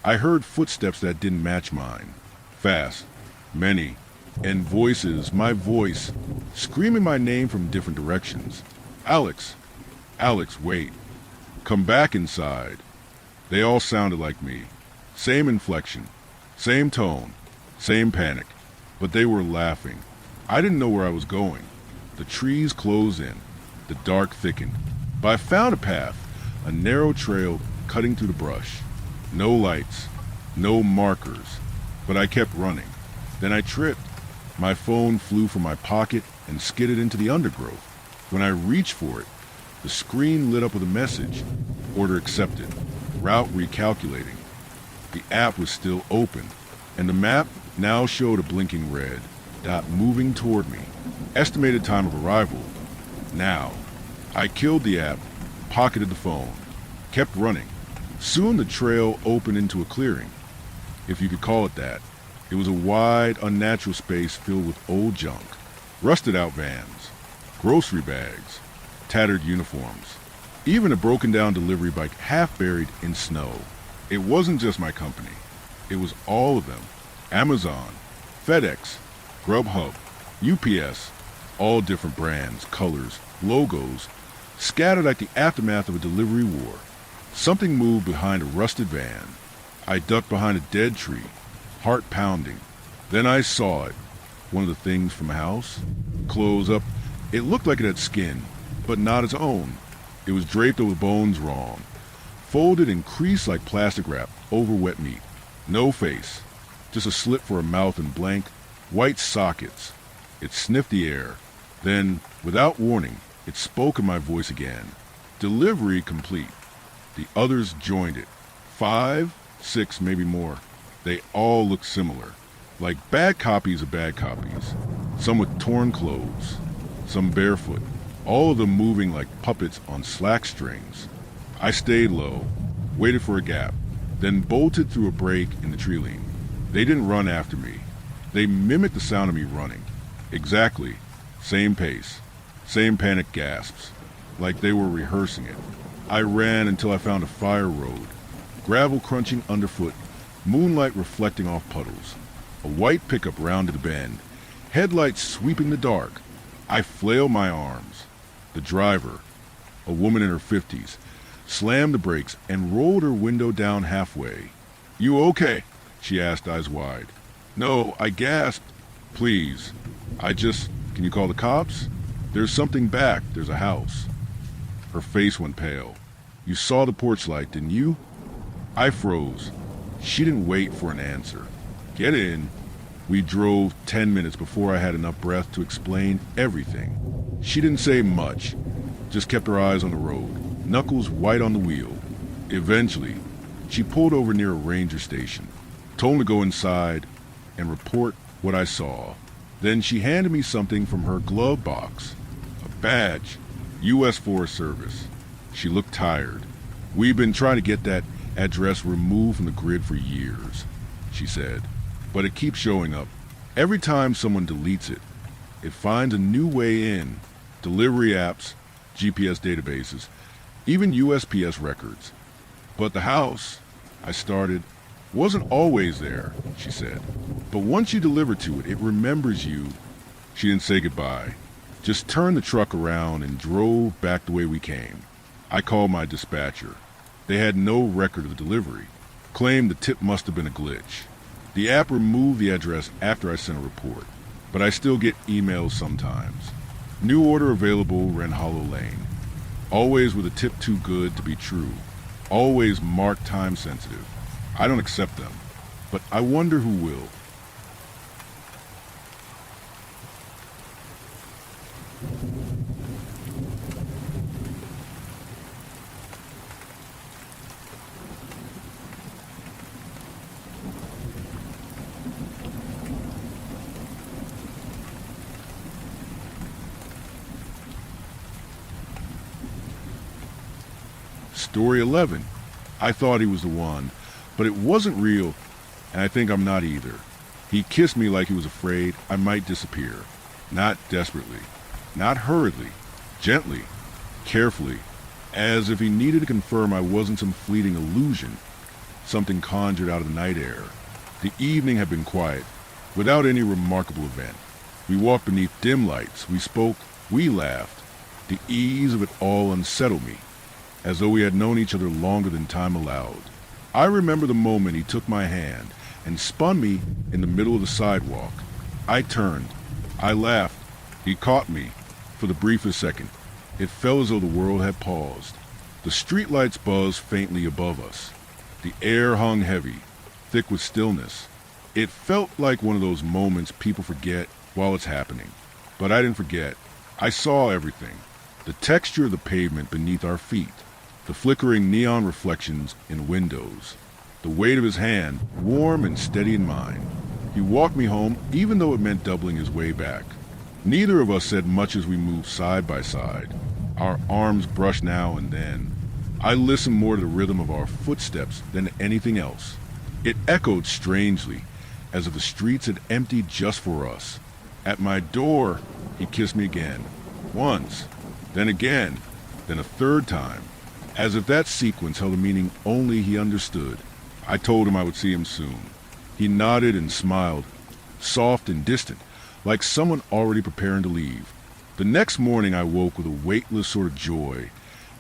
I heard footsteps that didn't match mine. Fast, many, and voices, my voice, screaming my name from different directions. Alex, Alex, wait. Come back inside. They all sounded like me. Same inflection, same tone, same panic. But they were laughing. I didn't know where I was going. The trees closed in. The dark thickened. But I found a path, a narrow trail cutting through the brush. No lights, no markers. But I kept running. Then I tripped. My phone flew from my pocket and skidded into the undergrowth. When I reached for it, the screen lit up with a message. Order accepted. Route recalculating. The app was still open, and the map now showed a blinking red dot moving toward me. Estimated time of arrival. Now. I killed the app, pocketed the phone, kept running. Soon the trail opened into a clearing, if you could call it that. It was a wide, unnatural space filled with old junk, rusted out vans, grocery bags, tattered uniforms, even a broken down delivery bike half buried in snow. It wasn't just my company. It was all of them. Amazon, FedEx, Grubhub, UPS, all different brands, colors, logos, scattered like the aftermath of a delivery war. Something moved behind a rusted van. I ducked behind a dead tree, heart pounding. Then I saw it, one of the things from a house. Close up, it looked like it had skin, but not its own. It was draped over bones wrong, folded and creased like plastic wrap over wet meat. No face, just a slit for a mouth and blank, white sockets. It sniffed the air. Then, without warning, it spoke in my voice again. Delivery complete. The others joined it. 5, 6, maybe more. They all looked similar, like bad copies of bad copies. Some with torn clothes, some barefoot, all of them moving like puppets on slack strings. I stayed low, waited for a gap, then bolted through a break in the tree line. They didn't run after me. They mimicked the sound of me running. Exactly. Same pace. Same panic gasps. Like they were rehearsing it. I ran until I found a fire road. Gravel crunching underfoot. Moonlight reflecting off puddles. A white pickup rounded a bend. Headlights sweeping the dark. I flailed my arms. The driver, a woman in her 50s, slammed the brakes and rolled her window down halfway. "You okay?" she asked, eyes wide. "No," I gasped. "Please. Can you call the cops? There's something back. There's a house." Her face went pale. "You saw the porch light, didn't you?" I froze. She didn't wait for an answer. "Get in." We drove 10 minutes before I had enough breath to explain everything. She didn't say much, just kept her eyes on the road, knuckles white on the wheel. Eventually, she pulled over near a ranger station, told me to go inside and report what I saw. Then she handed me something from her glove box, a badge, U.S. Forest Service. She looked tired. "We've been trying to get that address removed from the grid for years," she said. "But it keeps showing up. Every time someone deletes it, it finds a new way in. Delivery apps, GPS databases, even USPS records. But the house," I started, "wasn't always there," she said. "But once you deliver to it, it remembers you." She didn't say goodbye, just turned the truck around and drove back the way we came. I called my dispatcher. They had no record of the delivery, claimed the tip must have been a glitch. The app removed the address after I sent a report, but I still get emails sometimes. "New order available, Hollow Lane." Always with a tip too good to be true. Always marked time sensitive. I don't accept them, but I wonder who will. Story 11. I thought he was the one, but it wasn't real, and I think I'm not either. He kissed me like he was afraid I might disappear. Not desperately, not hurriedly, gently, carefully, as if he needed to confirm I wasn't some fleeting illusion, something conjured out of the night air. The evening had been quiet, without any remarkable event. We walked beneath dim lights, we spoke, we laughed. The ease of it all unsettled me, as though we had known each other longer than time allowed. I remember the moment he took my hand and spun me in the middle of the sidewalk. I turned. I laughed. He caught me. For the briefest second, it felt as though the world had paused. The streetlights buzzed faintly above us. The air hung heavy, thick with stillness. It felt like one of those moments people forget while it's happening. But I didn't forget. I saw everything. The texture of the pavement beneath our feet, the flickering neon reflections in windows, the weight of his hand, warm and steady in mine. He walked me home, even though it meant doubling his way back. Neither of us said much as we moved side by side. Our arms brushed now and then. I listened more to the rhythm of our footsteps than to anything else. It echoed strangely, as if the streets had emptied just for us. At my door, he kissed me again. Once, then again, then a third time, as if that sequence held a meaning only he understood. I told him I would see him soon. He nodded and smiled, soft and distant, like someone already preparing to leave. The next morning I woke with a weightless sort of joy,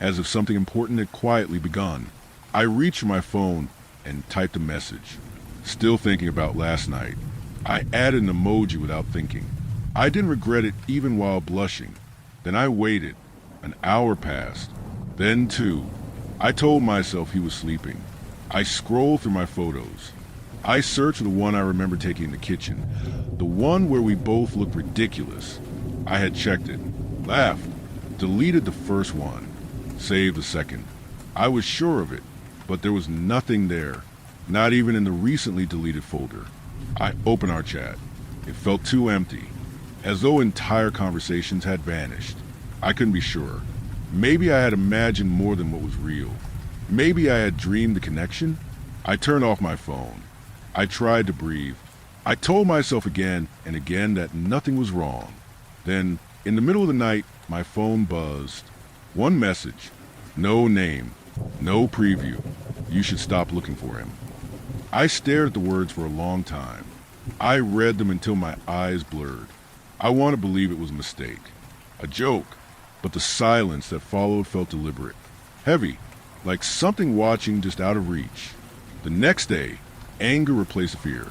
as if something important had quietly begun. I reached for my phone and typed a message. Still thinking about last night. I added an emoji without thinking. I didn't regret it even while blushing. Then I waited. An hour passed. Then 2. I told myself he was sleeping. I scrolled through my photos. I searched for the one I remember taking in the kitchen. The one where we both looked ridiculous. I had checked it, laughed, deleted the first one, saved the second. I was sure of it, but there was nothing there, not even in the recently deleted folder. I opened our chat. It felt too empty, as though entire conversations had vanished. I couldn't be sure. Maybe I had imagined more than what was real. Maybe I had dreamed the connection. I turned off my phone. I tried to breathe. I told myself again and again that nothing was wrong. Then, in the middle of the night, my phone buzzed. One message. No name. No preview. You should stop looking for him. I stared at the words for a long time. I read them until my eyes blurred. I want to believe it was a mistake. A joke. But the silence that followed felt deliberate. Heavy. Like something watching just out of reach. The next day, anger replaced fear.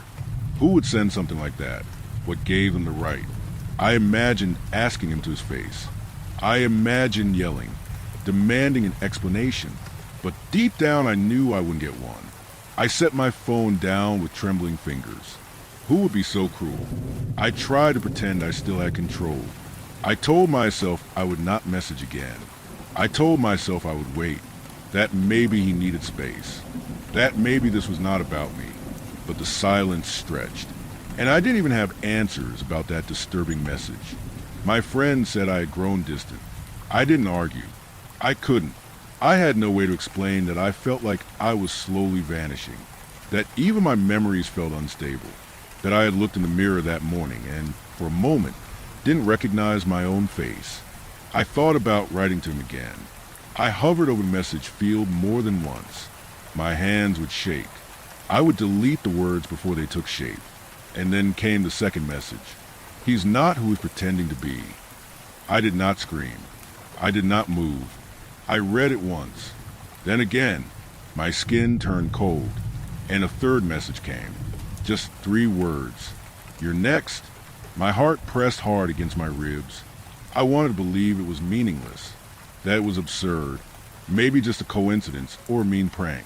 Who would send something like that? What gave them the right? I imagined asking him to his face. I imagined yelling, demanding an explanation, but deep down I knew I wouldn't get one. I set my phone down with trembling fingers. Who would be so cruel? I tried to pretend I still had control. I told myself I would not message again. I told myself I would wait, that maybe he needed space, that maybe this was not about me. But the silence stretched, and I didn't even have answers about that disturbing message. My friend said I had grown distant. I didn't argue. I couldn't. I had no way to explain that I felt like I was slowly vanishing, that even my memories felt unstable, that I had looked in the mirror that morning and, for a moment, didn't recognize my own face. I thought about writing to him again. I hovered over the message field more than once. My hands would shake. I would delete the words before they took shape. And then came the second message. He's not who he's pretending to be. I did not scream. I did not move. I read it once. Then again, my skin turned cold. And a third message came. Just 3 words. You're next. My heart pressed hard against my ribs. I wanted to believe it was meaningless, that it was absurd, maybe just a coincidence or a mean prank.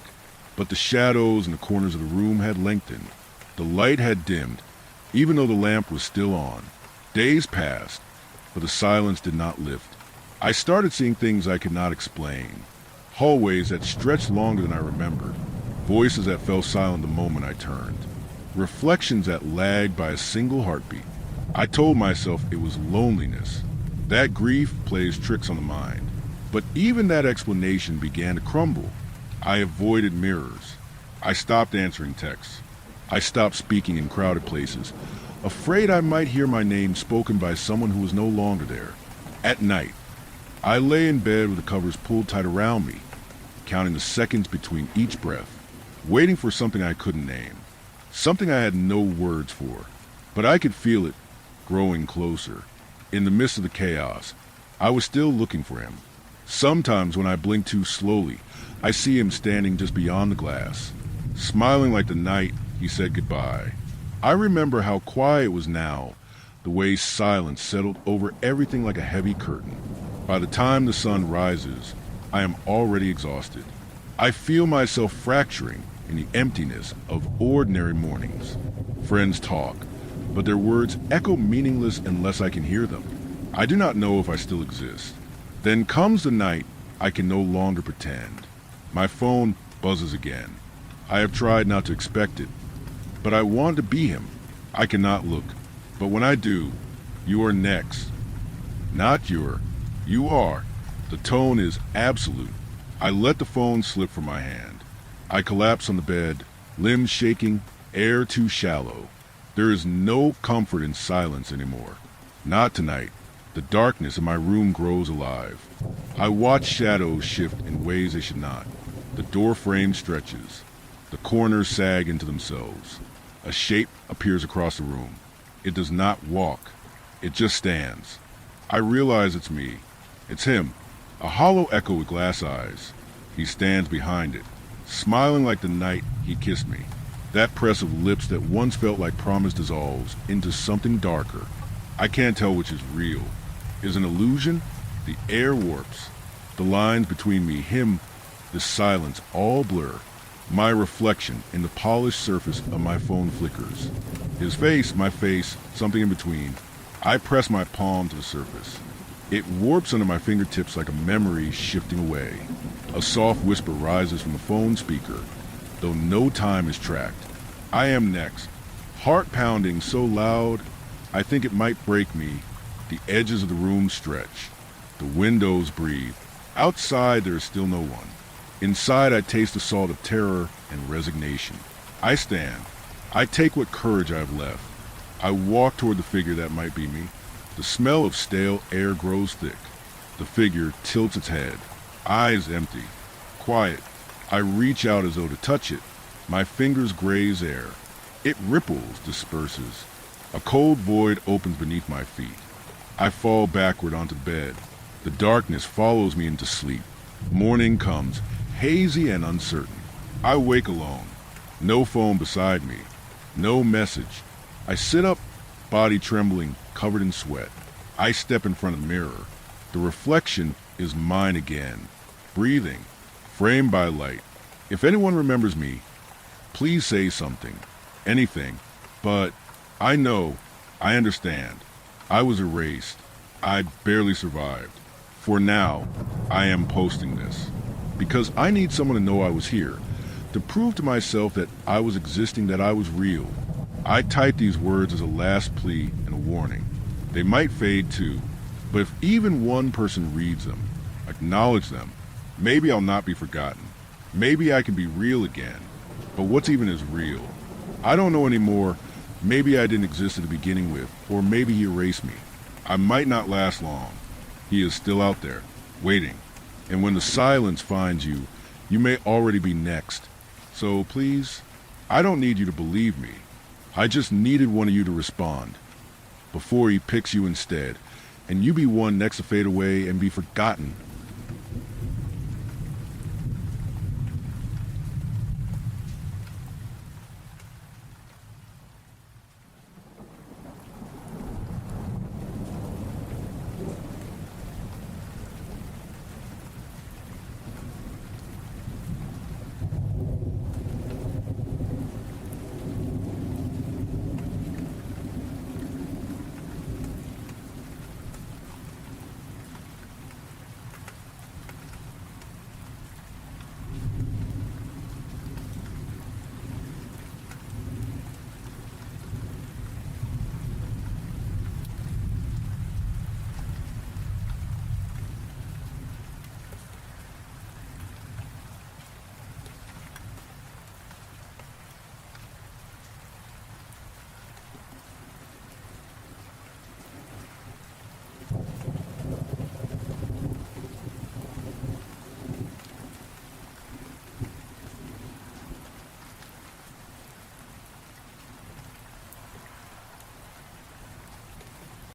But the shadows in the corners of the room had lengthened. The light had dimmed, even though the lamp was still on. Days passed, but the silence did not lift. I started seeing things I could not explain. Hallways that stretched longer than I remembered. Voices that fell silent the moment I turned. Reflections that lagged by a single heartbeat. I told myself it was loneliness. That grief plays tricks on the mind. But even that explanation began to crumble. I avoided mirrors. I stopped answering texts. I stopped speaking in crowded places, afraid I might hear my name spoken by someone who was no longer there. At night, I lay in bed with the covers pulled tight around me, counting the seconds between each breath, waiting for something I couldn't name, something I had no words for, but I could feel it growing closer. In the midst of the chaos, I was still looking for him. Sometimes when I blink too slowly, I see him standing just beyond the glass, smiling like the night he said goodbye. I remember how quiet it was now, the way silence settled over everything like a heavy curtain. By the time the sun rises, I am already exhausted. I feel myself fracturing in the emptiness of ordinary mornings. Friends talk, but their words echo meaningless unless I can hear them. I do not know if I still exist. Then comes the night I can no longer pretend. My phone buzzes again. I have tried not to expect it, but I want to be him. I cannot look, but when I do, you are next. Not you are. The tone is absolute. I let the phone slip from my hand. I collapse on the bed, limbs shaking, air too shallow. There is no comfort in silence anymore. Not tonight. The darkness in my room grows alive. I watch shadows shift in ways they should not. The door frame stretches. The corners sag into themselves. A shape appears across the room. It does not walk. It just stands. I realize it's me. It's him. A hollow echo with glass eyes. He stands behind it, smiling like the night he kissed me. That press of lips that once felt like promise dissolves into something darker. I can't tell which is real. Is an illusion? The air warps. The lines between me, him, the silence all blur. My reflection in the polished surface of my phone flickers. His face, my face, something in between. I press my palm to the surface. It warps under my fingertips like a memory shifting away. A soft whisper rises from the phone speaker, though no time is tracked. I am next. Heart pounding so loud, I think it might break me. The edges of the room stretch. The windows breathe. Outside there is still no one. Inside I taste the salt of terror and resignation. I stand. I take what courage I have left. I walk toward the figure that might be me. The smell of stale air grows thick. The figure tilts its head. Eyes empty. Quiet. I reach out as though to touch it. My fingers graze air. It ripples, disperses. A cold void opens beneath my feet. I fall backward onto the bed. The darkness follows me into sleep. Morning comes, hazy and uncertain. I wake alone. No phone beside me. No message. I sit up, body trembling, covered in sweat. I step in front of the mirror. The reflection is mine again, breathing, framed by light. If anyone remembers me, please say something, anything, but I know, I understand. I was erased. I barely survived. For now, I am posting this, because I need someone to know I was here, to prove to myself that I was existing, that I was real. I type these words as a last plea and a warning. They might fade too, but if even one person reads them, acknowledge them, maybe I'll not be forgotten. Maybe I can be real again. But what's even is real? I don't know anymore. Maybe I didn't exist at the beginning with, or maybe he erased me. I might not last long. He is still out there, waiting. And when the silence finds you, you may already be next. So please, I don't need you to believe me. I just needed one of you to respond before he picks you instead, and you be one next to fade away and be forgotten